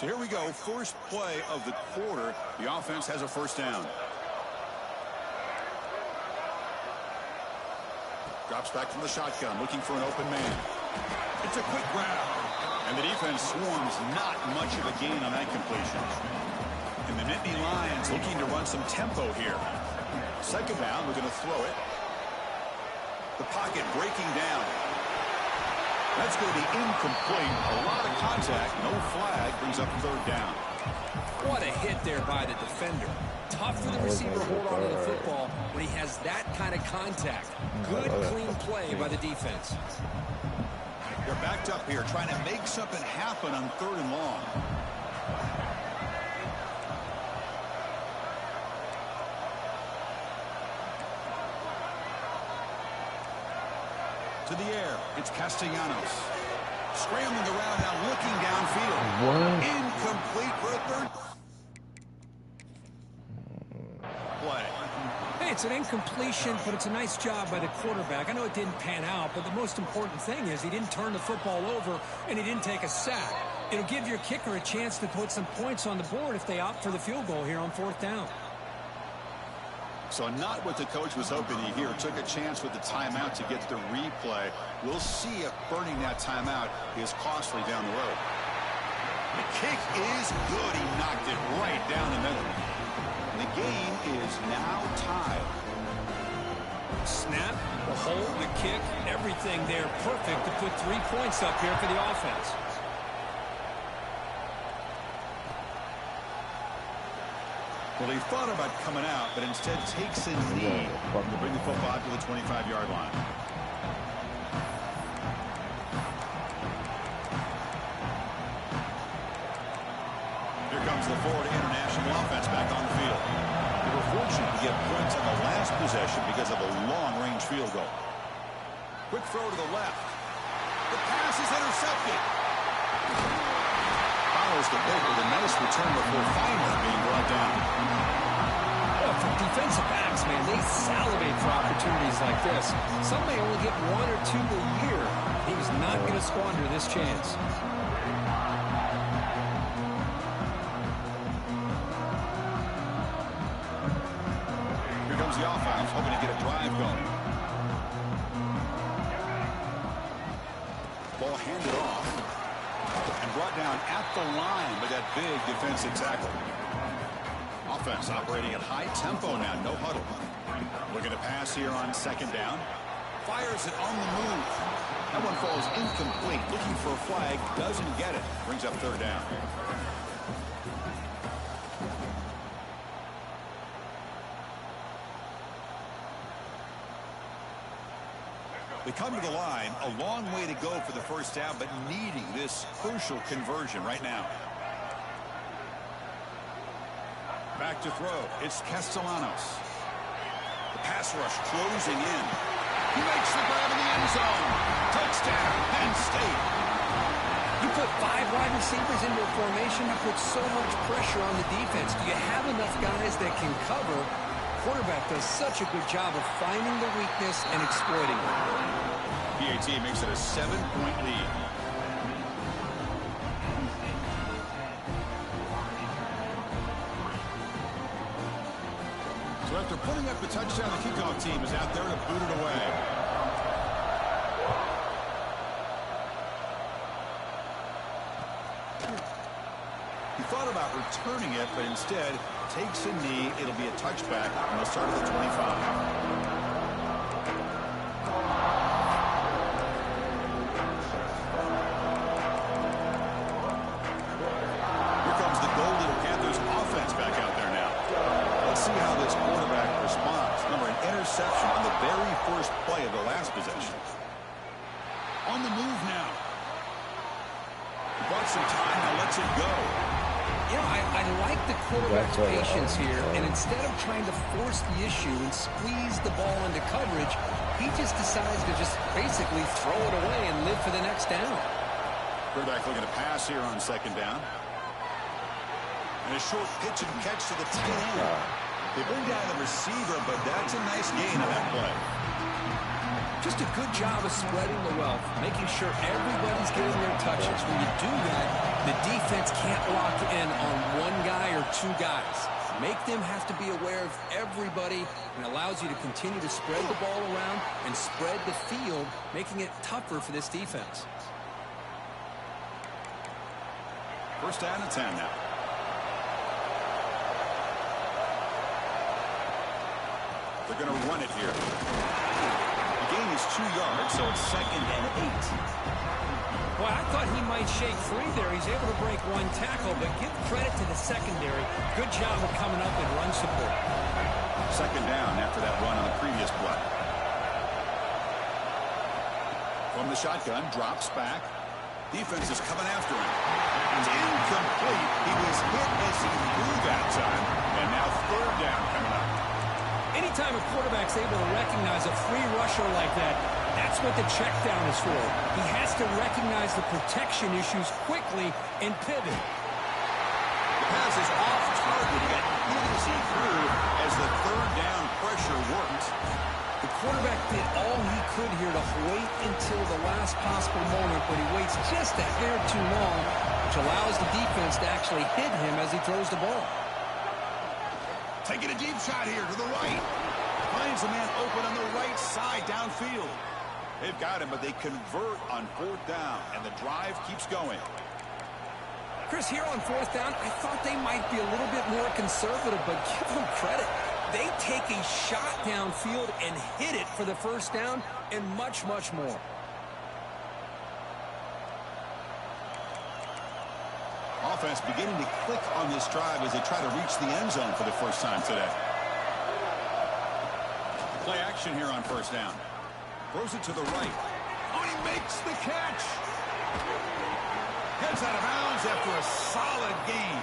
So here we go, first play of the quarter. The offense has a first down. Drops back from the shotgun, looking for an open man. It's a quick grab. And the defense swarms, not much of a gain on that completion. And the Nittany Lions looking to run some tempo here. Second down, we're going to throw it. The pocket breaking down. That's going to be incomplete. A lot of contact. No flag. Brings up 3rd down. What a hit there by the defender. Tough for the receiver to hold on to the football when he has that kind of contact. Good, clean play by the defense. They're backed up here trying to make something happen on 3rd and long. To the air, it's Castellanos. Scrambling around now, looking downfield. What? Incomplete for a 3rd play. Hey, it's an incompletion, but it's a nice job by the quarterback. I know it didn't pan out, but the most important thing is he didn't turn the football over and he didn't take a sack. It'll give your kicker a chance to put some points on the board if they opt for the field goal here on 4th down. So not what the coach was hoping to hear. Took a chance with the timeout to get the replay. We'll see if burning that timeout is costly down the road. The kick is good. He knocked it right down the middle. The game is now tied. Snap, the hold, the kick, everything there perfect to put 3 points up here for the offense. Well, he thought about coming out, but instead takes a knee to bring the football out to the 25-yard line. Here comes the Florida International offense back on the field. They were fortunate to get points on the last possession because of a long-range field goal. Quick throw to the left. The pass is intercepted. Follows the pick with a nice return before finally being brought down. Well, for defensive backs, man, they salivate for opportunities like this. Some may only get 1 or 2 a year. He was not going to squander this chance. Here comes the offense, hoping to get a drive going. Ball handed off. brought down at the line with that big defensive tackle. Offense operating at high tempo now, no huddle. Looking to pass here on second down. Fires it on the move. That one falls incomplete. Looking for a flag, doesn't get it. Brings up third down. They come to the line, a long way to go for the first down, but needing this crucial conversion right now. Back to throw. It's Castellanos. The pass rush closing in. He makes the grab in the end zone. Touchdown, Penn State. You put 5 wide receivers into a formation, you put so much pressure on the defense. Do you have enough guys that can cover? Quarterback does such a good job of finding the weakness and exploiting it. PAT makes it a 7-point lead. So after putting up the touchdown, the kickoff team is out there to boot it away. He thought about returning it, but instead takes a knee. It'll be a touchback, and they'll start at the 25. Here comes the Golden Panthers offense back out there now. Let's see how this quarterback responds. Remember, an interception on the very first play of the last possession. On the move now. He bought some time, now lets it go. You know, I like the quarterback's patience here, and instead of trying to force the issue and squeeze the ball into coverage, he just decides to just basically throw it away and live for the next down. Quarterback looking to pass here on second down. And a short pitch and catch to the tight end. They bring down the receiver, but that's a nice gain on that play. Just a good job of spreading the wealth, making sure everybody's getting their touches. When you do that, the defense can't lock in on one guy or two guys. Make them have to be aware of everybody, and allows you to continue to spread the ball around and spread the field, making it tougher for this defense. First down and 10 now. They're going to run it here. The gain is 2 yards, so it's 2nd and 8. Boy, I thought he might shake free there. He's able to break one tackle, but give credit to the secondary. Good job of coming up and run support. Second down after that run on the previous play. From the shotgun, drops back. Defense is coming after him. It's incomplete. He was hit as he threw that time. And now third down coming up. Anytime a quarterback's able to recognize a free rusher like that, that's what the check down is for. He has to recognize the protection issues quickly and pivot. The pass is off target. He got hit as he threw as the third down pressure worked. The quarterback did all he could here to wait until the last possible moment, but he waits just a hair too long, which allows the defense to actually hit him as he throws the ball. Taking a deep shot here to the right. Finds a man open on the right side downfield. They've got him, but they convert on fourth down, and the drive keeps going. Chris, here on fourth down, I thought they might be a little bit more conservative, but give them credit. They take a shot downfield and hit it for the first down and much, much more. Offense beginning to click on this drive as they try to reach the end zone for the first time today. Play action here on first down. Throws it to the right. Oh, he makes the catch. Gets out of bounds after a solid gain.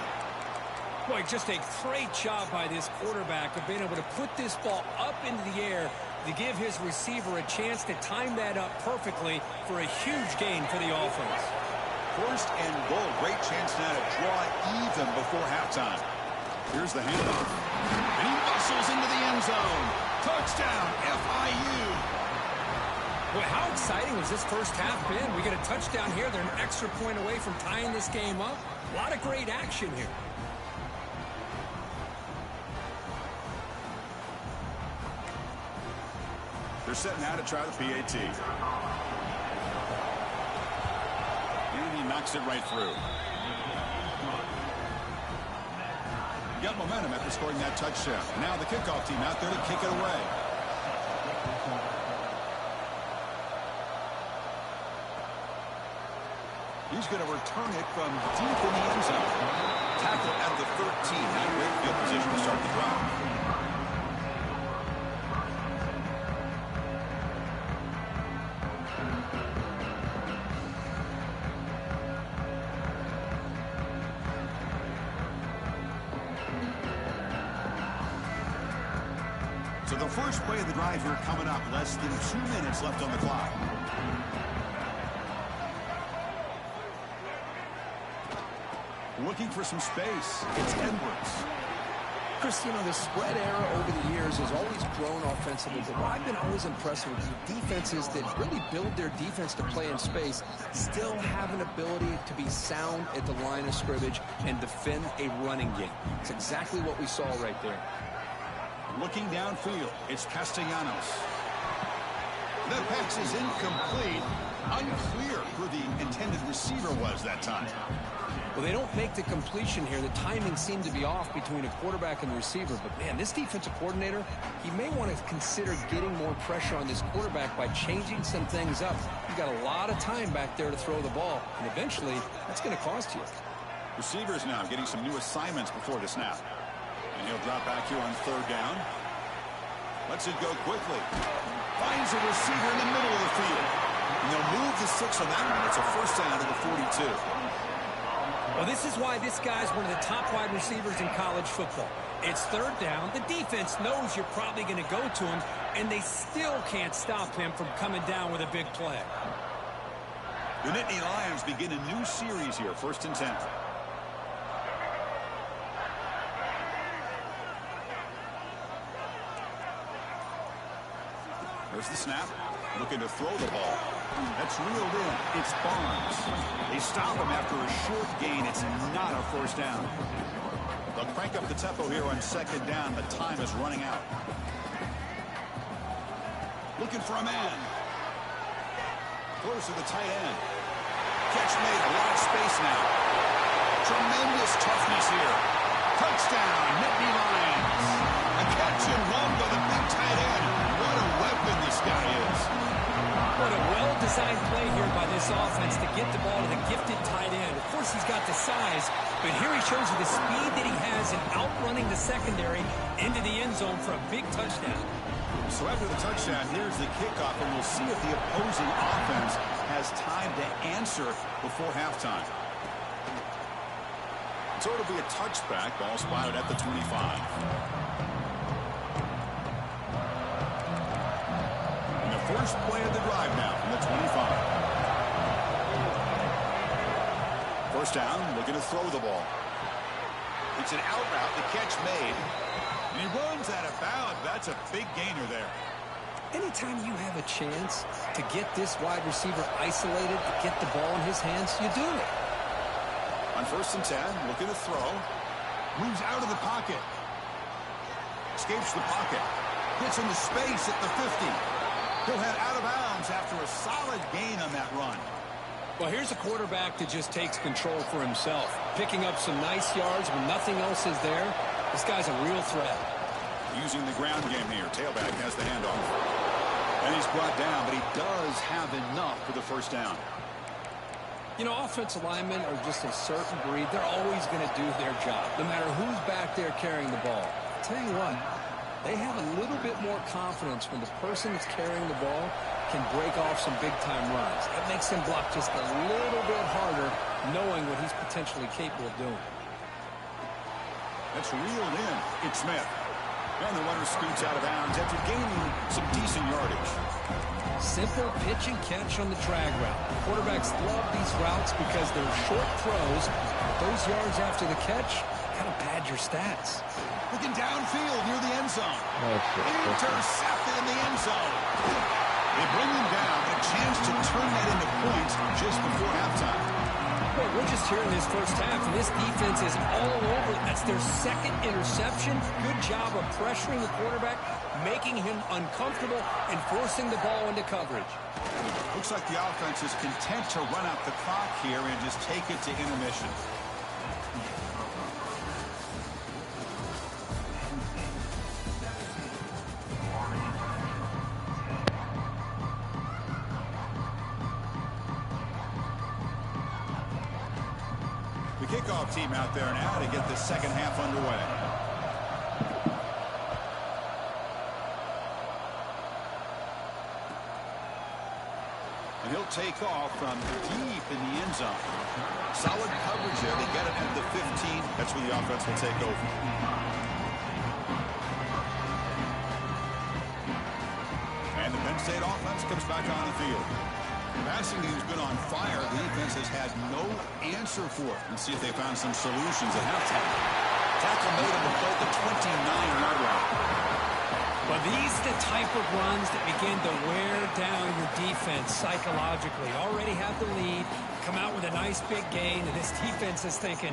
Boy, just a great job by this quarterback of being able to put this ball up into the air to give his receiver a chance to time that up perfectly for a huge gain for the offense. First and goal. Great chance now to draw even before halftime. Here's the handoff. And he muscles into the end zone. Touchdown, FIU. Boy, how exciting has this first half been? We get a touchdown here. They're an extra point away from tying this game up. A lot of great action here. They're setting out to try the PAT. knocks it right through. Got momentum after scoring that touchdown. Now the kickoff team out there to kick it away. He's going to return it from deep in the end zone. Tackle at the 13. Not a great field position to start the drive. So the first play of the drive here coming up. Less than 2 minutes left on the clock. Looking for some space. It's Edwards. Chris, you know, the spread era over the years has always grown offensively, but what I've been always impressed with the defenses that really build their defense to play in space still have an ability to be sound at the line of scrimmage and defend a running game. It's exactly what we saw right there. Looking downfield, it's Castellanos. That pass is incomplete. Unclear who the intended receiver was that time. Well, they don't make the completion here. The timing seemed to be off between a quarterback and the receiver. But, man, this defensive coordinator, he may want to consider getting more pressure on this quarterback by changing some things up. You've got a lot of time back there to throw the ball, and eventually that's going to cost you. Receivers now getting some new assignments before the snap. And he'll drop back here on third down. Lets it go quickly. Finds a receiver in the middle of the field. And they'll move the 6 on that one. It's a first down to the 42. Well, this is why this guy's one of the top wide receivers in college football. It's third down. The defense knows you're probably going to go to him, and they still can't stop him from coming down with a big play. The Nittany Lions begin a new series here, 1st and 10. There's the snap. Looking to throw the ball. That's reeled in. It's Barnes. They stop him after a short gain. It's not a first down. They'll crank up the tempo here on 2nd down, but time is running out. Looking for a man. Close to the tight end. Catch made. A lot of space now. Tremendous toughness here. Touchdown, Nittany Lions. A catch and run by the big tight end. What a weapon this guy is. What a well-designed play here by this offense to get the ball to the gifted tight end. Of course, he's got the size, but here he shows you the speed that he has in outrunning the secondary into the end zone for a big touchdown. So after the touchdown, here's the kickoff, and we'll see if the opposing offense has time to answer before halftime. So it'll be a touchback. Ball spotted at the 25. First play of the drive now from the 25. First down, looking to throw the ball. It's an out route, the catch made. And he runs out of bounds. That's a big gainer there. Anytime you have a chance to get this wide receiver isolated, to get the ball in his hands, you do it. On 1st and 10, looking to throw. Moves out of the pocket. Escapes the pocket. Gets into space at the 50. He'll head out of bounds after a solid gain on that run. Well, here's a quarterback that just takes control for himself, picking up some nice yards when nothing else is there. This guy's a real threat. Using the ground game here. Tailback has the handoff. And he's brought down, but he does have enough for the first down. You know, offensive linemen are just a certain breed. They're always going to do their job, no matter who's back there carrying the ball. I'll tell you what. They have a little bit more confidence when the person that's carrying the ball can break off some big-time runs. That makes him block just a little bit harder, knowing what he's potentially capable of doing. That's reeled in. It's Smith. And the runner scoots out of bounds after gaining some decent yardage. Simple pitch and catch on the drag route. Quarterbacks love these routes because they're short throws. Those yards after the catch kind of pad your stats. Looking downfield near the end zone. Intercepted in the end zone. They bring him down, a chance to turn that into points just before halftime. Well, we're just here in this first half, and this defense is all over. That's their 2nd interception. Good job of pressuring the quarterback. making him uncomfortable and forcing the ball into coverage. Looks like the offense is content to run out the clock here and just take it to intermission. The kickoff team out there now to get the second half underway. And he'll take off from deep in the end zone. Solid coverage there. They get it at the 15. That's where the offense will take over. And the Penn State offense comes back on the field. The passing game's been on fire. The defense has had no answer for it. Let's see if they found some solutions at halftime. Tackle made him to play the 29-yard line. But these are the type of runs that begin to wear down your defense psychologically. Already have the lead, come out with a nice big gain, and this defense is thinking,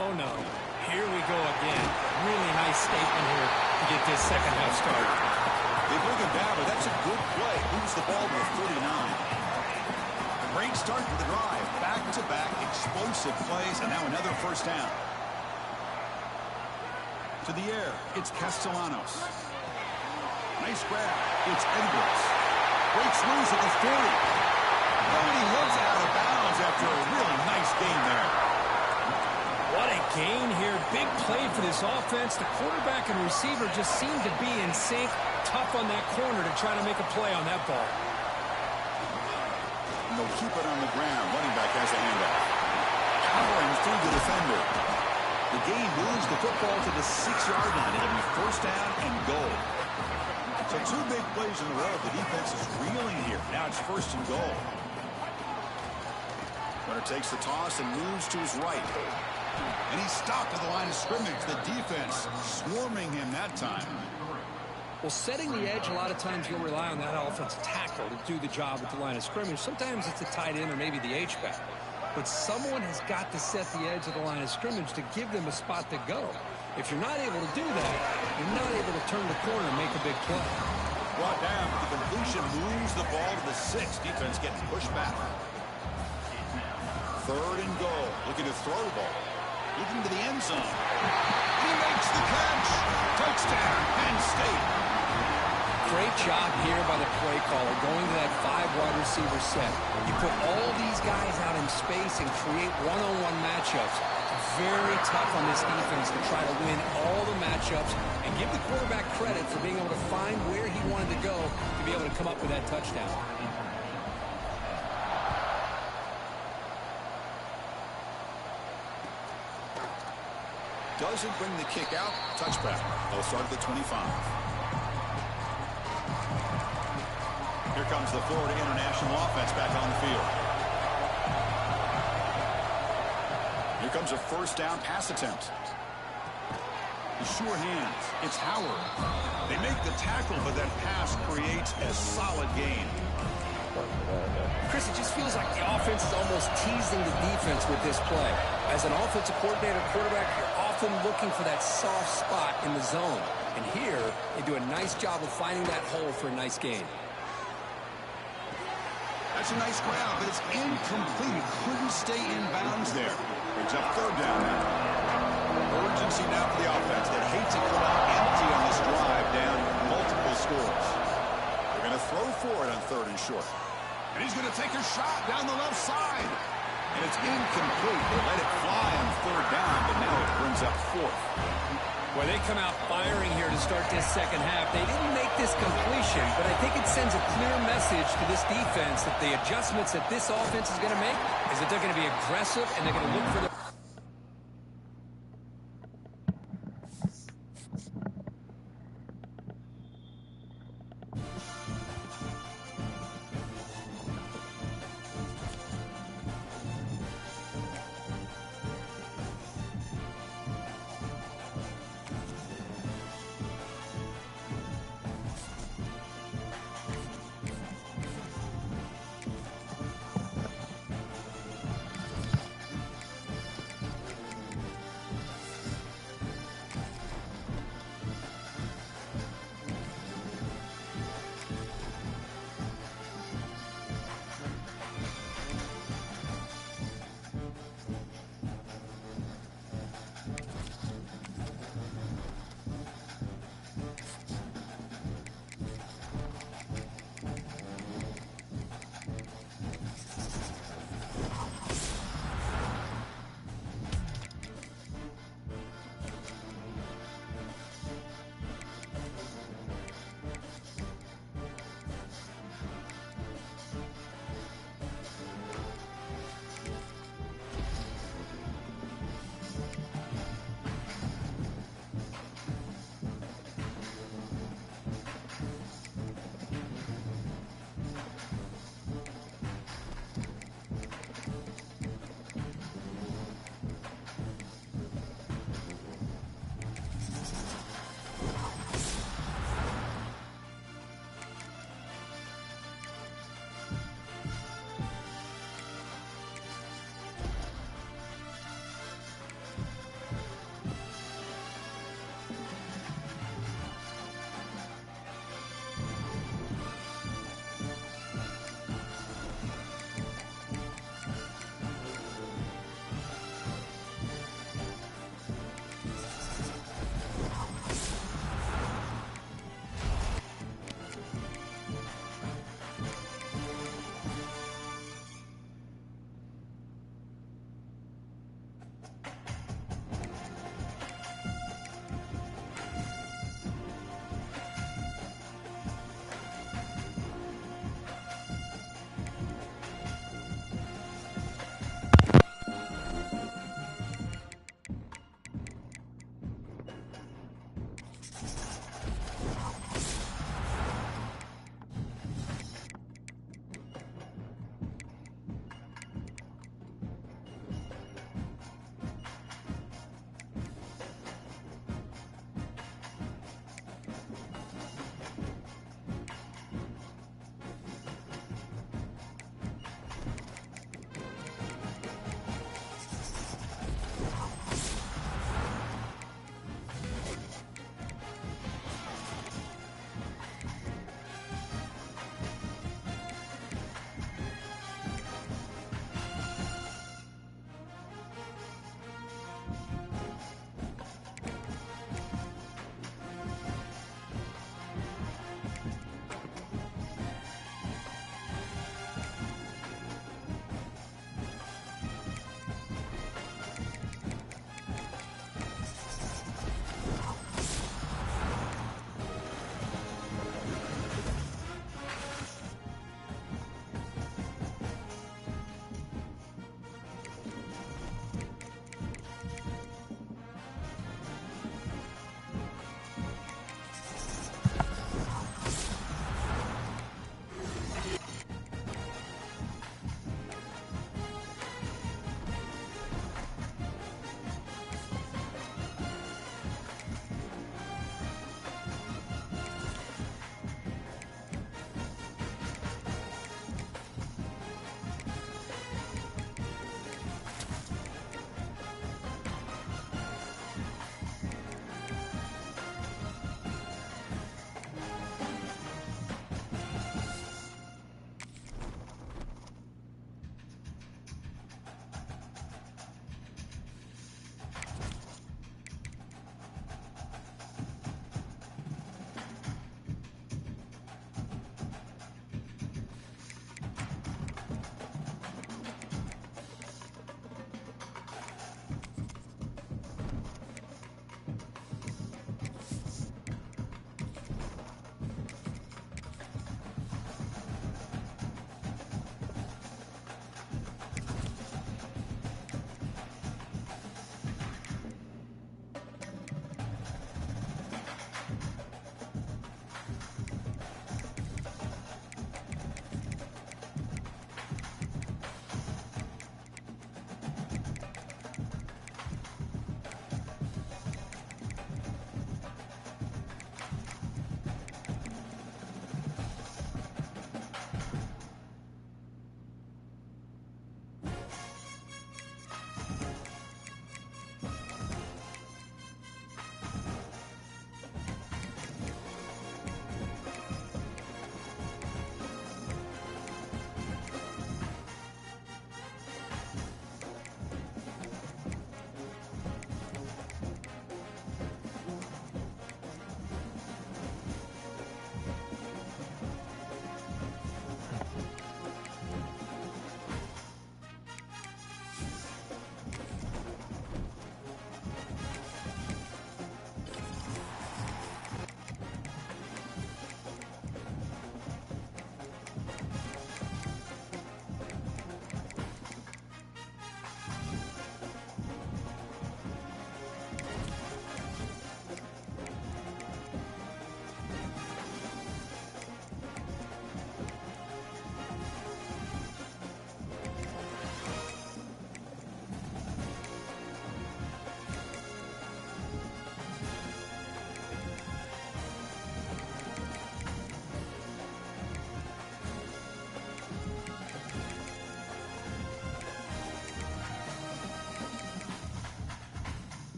oh no, here we go again. Really nice statement here to get this second half started. They bring him down, but that's a good play. Moves the ball to 39. Great start to the drive. Back-to-back explosive plays, and now another first down. To the air, it's Castellanos. Nice grab. It's Edwards. Breaks loose at the 40. Oh, and he heads out of bounds after a really nice gain there. What a gain here. Big play for this offense. The quarterback and receiver just seem to be in sync. Tough on that corner to try to make a play on that ball. And they'll keep it on the ground. Running back has a handoff. Powering through the defender. The gain moves the football to the 6-yard line. It'll be first down and goal. So two big plays in a row. The defense is reeling here. Now it's first and goal. Runner takes the toss and moves to his right. And he's stopped at the line of scrimmage. The defense swarming him that time. Well, setting the edge, a lot of times you'll rely on that offensive tackle to do the job at the line of scrimmage. Sometimes it's a tight end or maybe the H-back. But someone has got to set the edge of the line of scrimmage to give them a spot to go. If you're not able to do that, you're not able to turn the corner and make a big play. Brought down, but the completion moves the ball to the 6. Defense getting pushed back. Third and goal. Looking to throw the ball. Looking to the end zone. He makes the catch. Touchdown, Penn State. Great job here by the play caller going to that 5-wide receiver set. You put all these guys out in space and create one-on-one matchups. Very tough on this defense to try to win all the matchups and give the quarterback credit for being able to find where he wanted to go to be able to come up with that touchdown. Doesn't bring the kick out. Touchback. They'll start at the 25. Here comes the Florida International offense back on the field. Here comes a first down pass attempt. The sure hands. It's Howard. They make the tackle, but that pass creates a solid gain. Chris, it just feels like the offense is almost teasing the defense with this play. As an offensive coordinator, quarterback, you're often looking for that soft spot in the zone. And here, they do a nice job of finding that hole for a nice gain. That's a nice grab, but it's incomplete. It couldn't stay in bounds there. Brings up third down now. Urgency now for the offense. They hate to come out empty on this drive, down multiple scores. They're going to throw for it on third and short. And he's going to take a shot down the left side. And it's incomplete. They let it fly on third down, but now it brings up fourth. Well, they come out firing here to start this second half. They didn't make this completion, but I think it sends a clear message to this defense that the adjustments that this offense is going to make is that they're going to be aggressive and they're going to look for the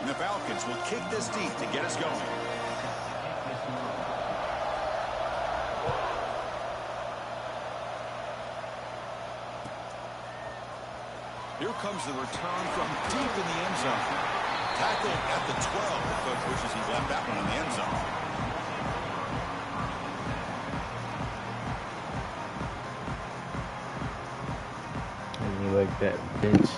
And the Falcons will kick this deep to get us going. Here comes the return from deep in the end zone. Tackled at the 12. The coach wishes he left that one in the end zone. And you like that bitch.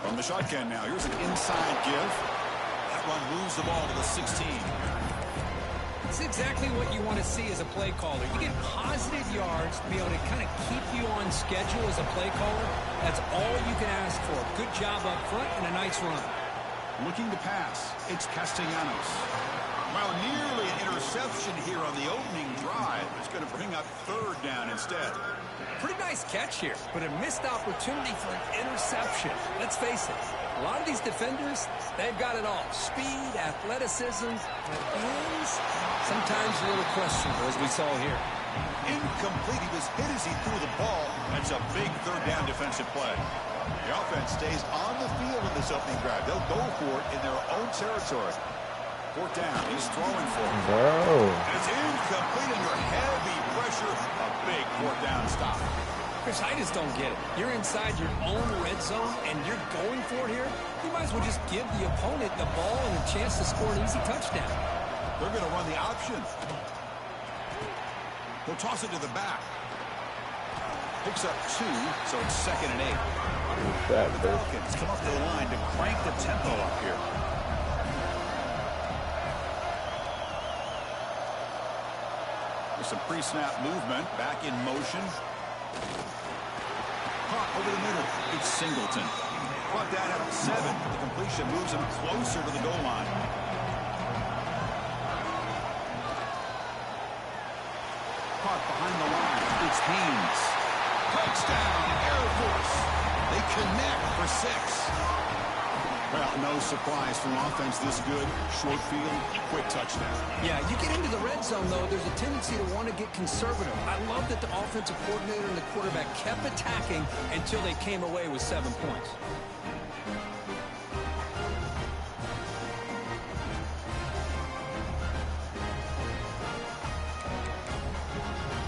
From the shotgun now, here's an inside give. That run moves the ball to the 16. It's exactly what you want to see as a play caller. You get positive yards to be able to kind of keep you on schedule as a play caller. That's all you can ask for. Good job up front and a nice run. Looking to pass. It's Castellanos. Well, nearly an interception here on the opening drive. It's going to bring up third down instead. Pretty nice catch here, but a missed opportunity for an interception. Let's face it, a lot of these defenders, they've got it all. Speed, athleticism, but ends, sometimes a little questionable, as we saw here. Incomplete. He was hit as he threw the ball. That's a big third down defensive play. The offense stays on the field in this opening drive. They'll go for it in their own territory. Fourth down. He's throwing for it. Bro. It's incomplete under heavy pressure. A big fourth down stop. Chris, I just don't get it. You're inside your own red zone, and you're going for it here. You might as well just give the opponent the ball and a chance to score an easy touchdown. They're going to run the option. He'll toss it to the back. Picks up 2, so it's 2nd and 8. The Falcons come up to the line to crank the tempo up here. There's some pre-snap movement. Back in motion. Caught over the middle. It's Singleton. Brought down at 7. The completion moves him closer to the goal line. Caught behind the line. It's Haynes. Touchdown, Air Force. They connect for 6. Well, no surprise from offense this good. Short field, quick touchdown. Yeah, you get into the red zone, though, there's a tendency to want to get conservative. I love that the offensive coordinator and the quarterback kept attacking until they came away with 7 points.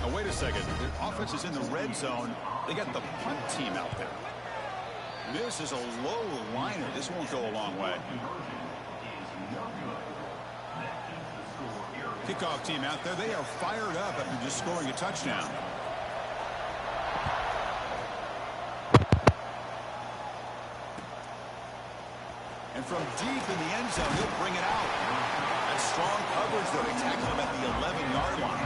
Now, wait a second. The offense is in the red zone. They got the punt team out there. This is a low liner. This won't go a long way. Kickoff team out there. They are fired up after just scoring a touchdown. And from deep in the end zone, he'll bring it out. That's strong coverage, though. They tackle him at the 11-yard line.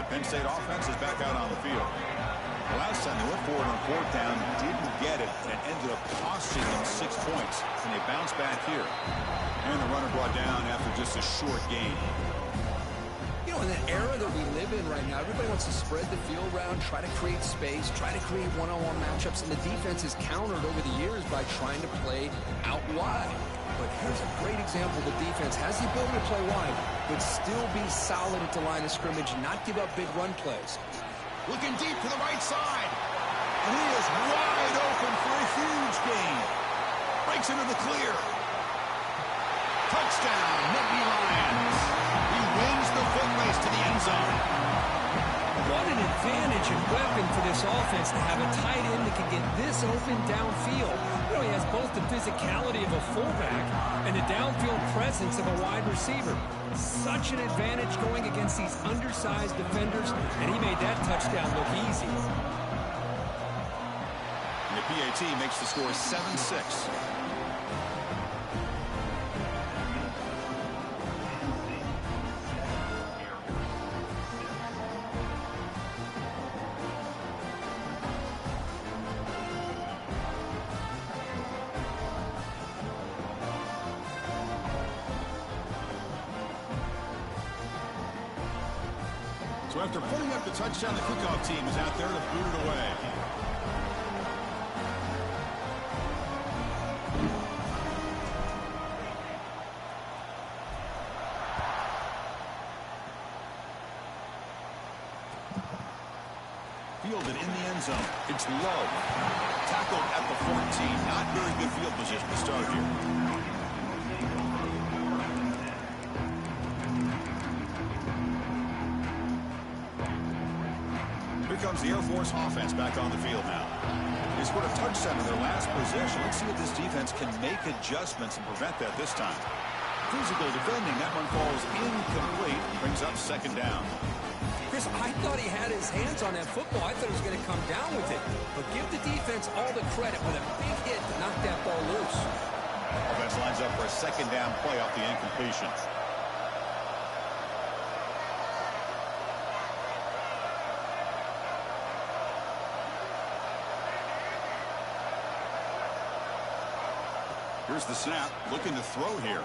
Penn State offense is back out on the field. The last time they went forward on 4th down, didn't get it, and it ended up costing them 6 points. And they bounce back here. And the runner brought down after just a short gain. You know, in the era that we live in right now, everybody wants to spread the field around, try to create space, try to create one-on-one matchups, and the defense is countered over the years by trying to play out wide. But here's a great example. The defense has the ability to play wide, but still be solid at the line of scrimmage and not give up big run plays. Looking deep to the right side. And he is wide open for a huge gain. Breaks into the clear. Touchdown, Nittany Lions. He wins the foot race to the end zone. What an advantage and weapon for this offense to have a tight end that can get this open downfield. You know, he has both the physicality of a fullback and the downfield presence of a wide receiver. Such an advantage going against these undersized defenders, and he made that touchdown look easy. And the PAT makes the score 7-6. So after putting up the touchdown, the kickoff team is out there to boot it away. Fielded in the end zone. It's low. Tackled at the 14. Not very good field position to start here. Here comes the Air Force offense back on the field now. They scored a touchdown in their last possession. Let's see if this defense can make adjustments and prevent that this time. Physical defending. That one falls incomplete. Brings up second down. Chris, I thought he had his hands on that football. I thought he was going to come down with it. But give the defense all the credit with a big hit to knock that ball loose. Offense lines up for a second down play off the incompletion. Here's the snap. Looking to throw here.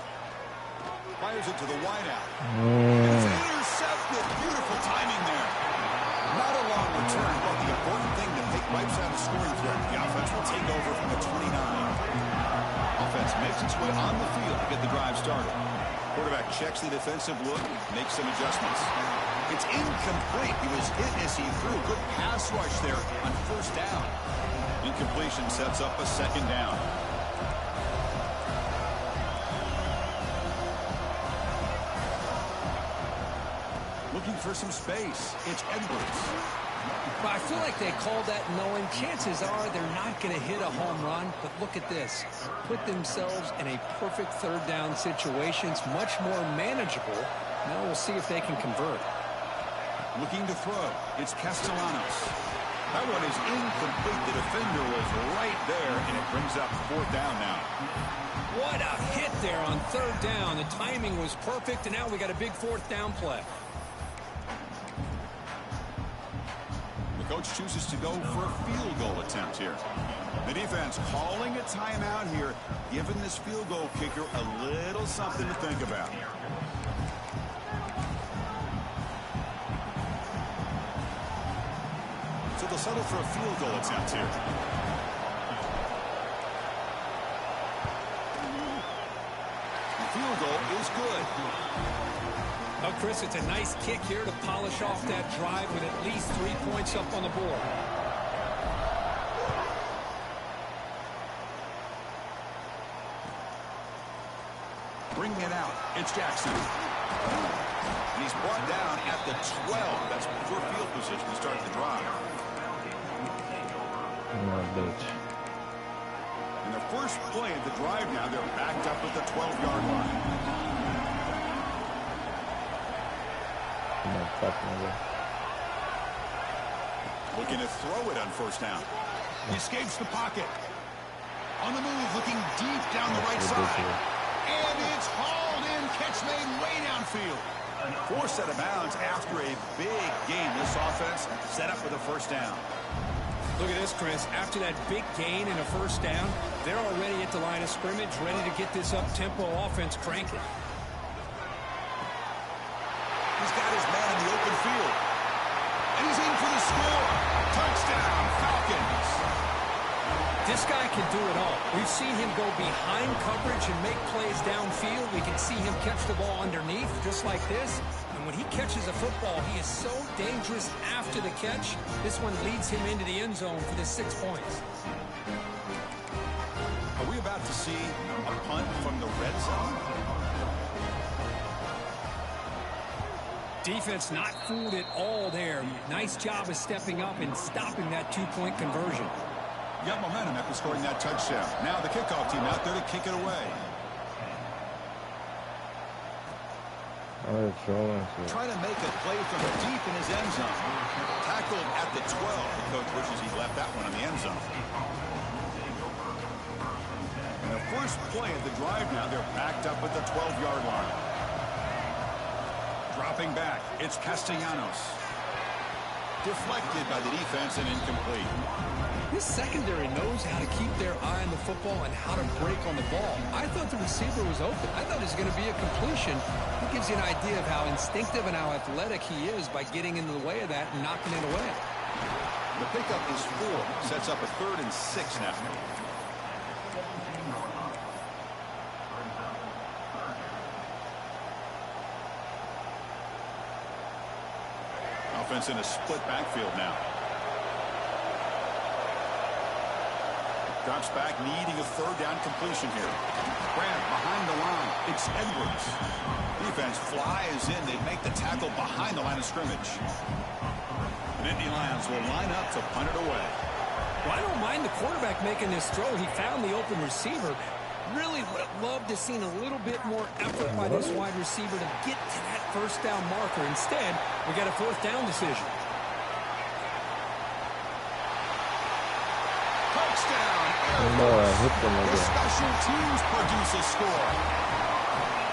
Fires it to the wideout. It's intercepted. Beautiful timing there. Not a long return, but the important thing to take wipes out a scoring threat. The offense will take over from the 29. Offense makes its way on the field to get the drive started. Quarterback checks the defensive look, makes some adjustments. It's incomplete. He was hit as he threw. Good pass rush there on first down. Incompletion sets up a second down. Looking for some space. It's Edwards. But I feel like they called that knowing chances are they're not going to hit a home run. But look at this. Put themselves in a perfect third down situation. It's much more manageable. Now we'll see if they can convert. Looking to throw. It's Castellanos. That one is incomplete. The defender was right there, and it brings up fourth down now. What a hit there on third down. The timing was perfect, and now we got a big fourth down play. Coach chooses to go for a field goal attempt here. The defense calling a timeout here, giving this field goal kicker a little something to think about. So they'll settle for a field goal attempt here. The field goal is good. Oh, Chris, it's a nice kick here to polish off that drive with at least 3 points up on the board. Bringing it out. It's Jackson. And he's brought down at the 12. That's poor field position to start the drive. And the first play of the drive now, they're backed up at the 12-yard line. Looking to throw it on first down. He escapes the pocket. On the move, looking deep down the right side. And it's hauled in. Catch made way downfield. Forced out of bounds after a big gain. This offense set up with a first down. Look at this, Chris. After that big gain and a first down, they're already at the line of scrimmage, ready to get this up-tempo offense cranking. He's got his man in the open field. And he's in for the score. Touchdown, Falcons. This guy can do it all. We've seen him go behind coverage and make plays downfield. We can see him catch the ball underneath, just like this. And when he catches a football, he is so dangerous after the catch. This one leads him into the end zone for the 6 points. Are we about to see a punt from the red zone? Defense not fooled at all there. Nice job of stepping up and stopping that two-point conversion. Got momentum after scoring that touchdown. Now the kickoff team out there to kick it away. Trying to make a play from deep in his end zone. Tackled at the 12. The coach wishes he left that one in the end zone. And the first play of the drive now, they're backed up at the 12-yard line. Dropping back, it's Castellanos. Deflected by the defense and incomplete. This secondary knows how to keep their eye on the football and how to break on the ball. I thought the receiver was open. I thought it was going to be a completion. It gives you an idea of how instinctive and how athletic he is by getting into the way of that and knocking it away. The pickup is 4. Sets up a 3rd and 6 now. Offense in a split backfield now. Drops back, needing a third down completion here. Grant behind the line. It's Edwards. Defense flies in. They make the tackle behind the line of scrimmage. And Indy Lions will line up to punt it away. Well, I don't mind the quarterback making this throw. He found the open receiver. Really would have loved to have seen a little bit more effort by this wide receiver to get to that first down marker. Instead, we got a fourth down decision. Touchdown. The special teams produce a score.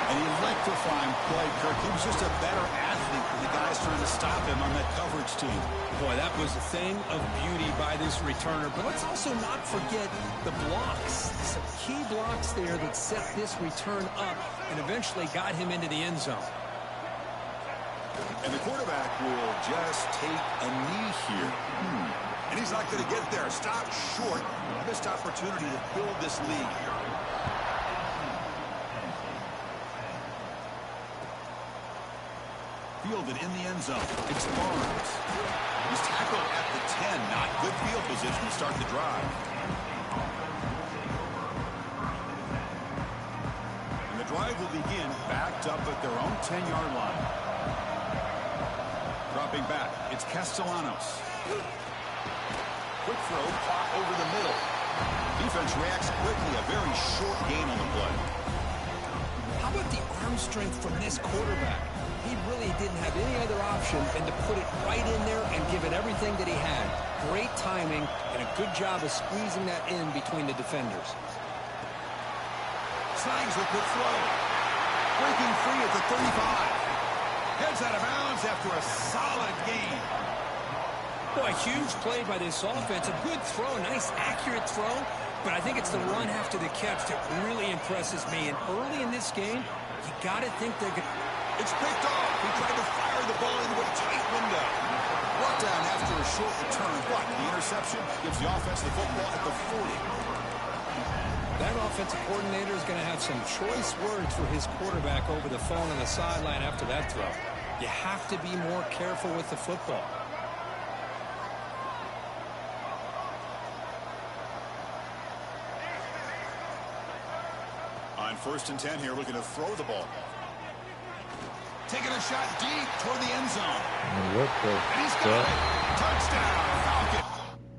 An electrifying play, Kirk. He was just a better athlete than the guys trying to stop him on that coverage team. Boy, that was a thing of beauty by this returner. But let's also not forget the blocks. Some key blocks there that set this return up and eventually got him into the end zone. And the quarterback will just take a knee here. And he's not going to get there. Stop short. Missed opportunity to build this lead. Fielded in the end zone. It's Barnes. He's tackled at the 10. Not good field position to start the drive. And the drive will begin backed up at their own 10-yard line. Dropping back. It's Castellanos. Quick throw, caught over the middle. Defense reacts quickly. A very short gain on the play. How about the arm strength from this quarterback? He really didn't have any other option than to put it right in there and give it everything that he had. Great timing and a good job of squeezing that in between the defenders. Slangs a good throw. Breaking free at the 35. Heads out of bounds after a solid gain. Boy, huge play by this offense. A good throw, nice accurate throw. But I think it's the run after the catch that really impresses me. And early in this game, you got to think they're going to... It's picked off. He tried to fire the ball into a tight window. Brought down after a short return, but the interception gives the offense the football at the 40. That offensive coordinator is going to have some choice words for his quarterback over the phone on the sideline after that throw. You have to be more careful with the football. On 1st and 10 here, looking to throw the ball. Taking a shot deep toward the end zone. What the and he's got it. Touchdown.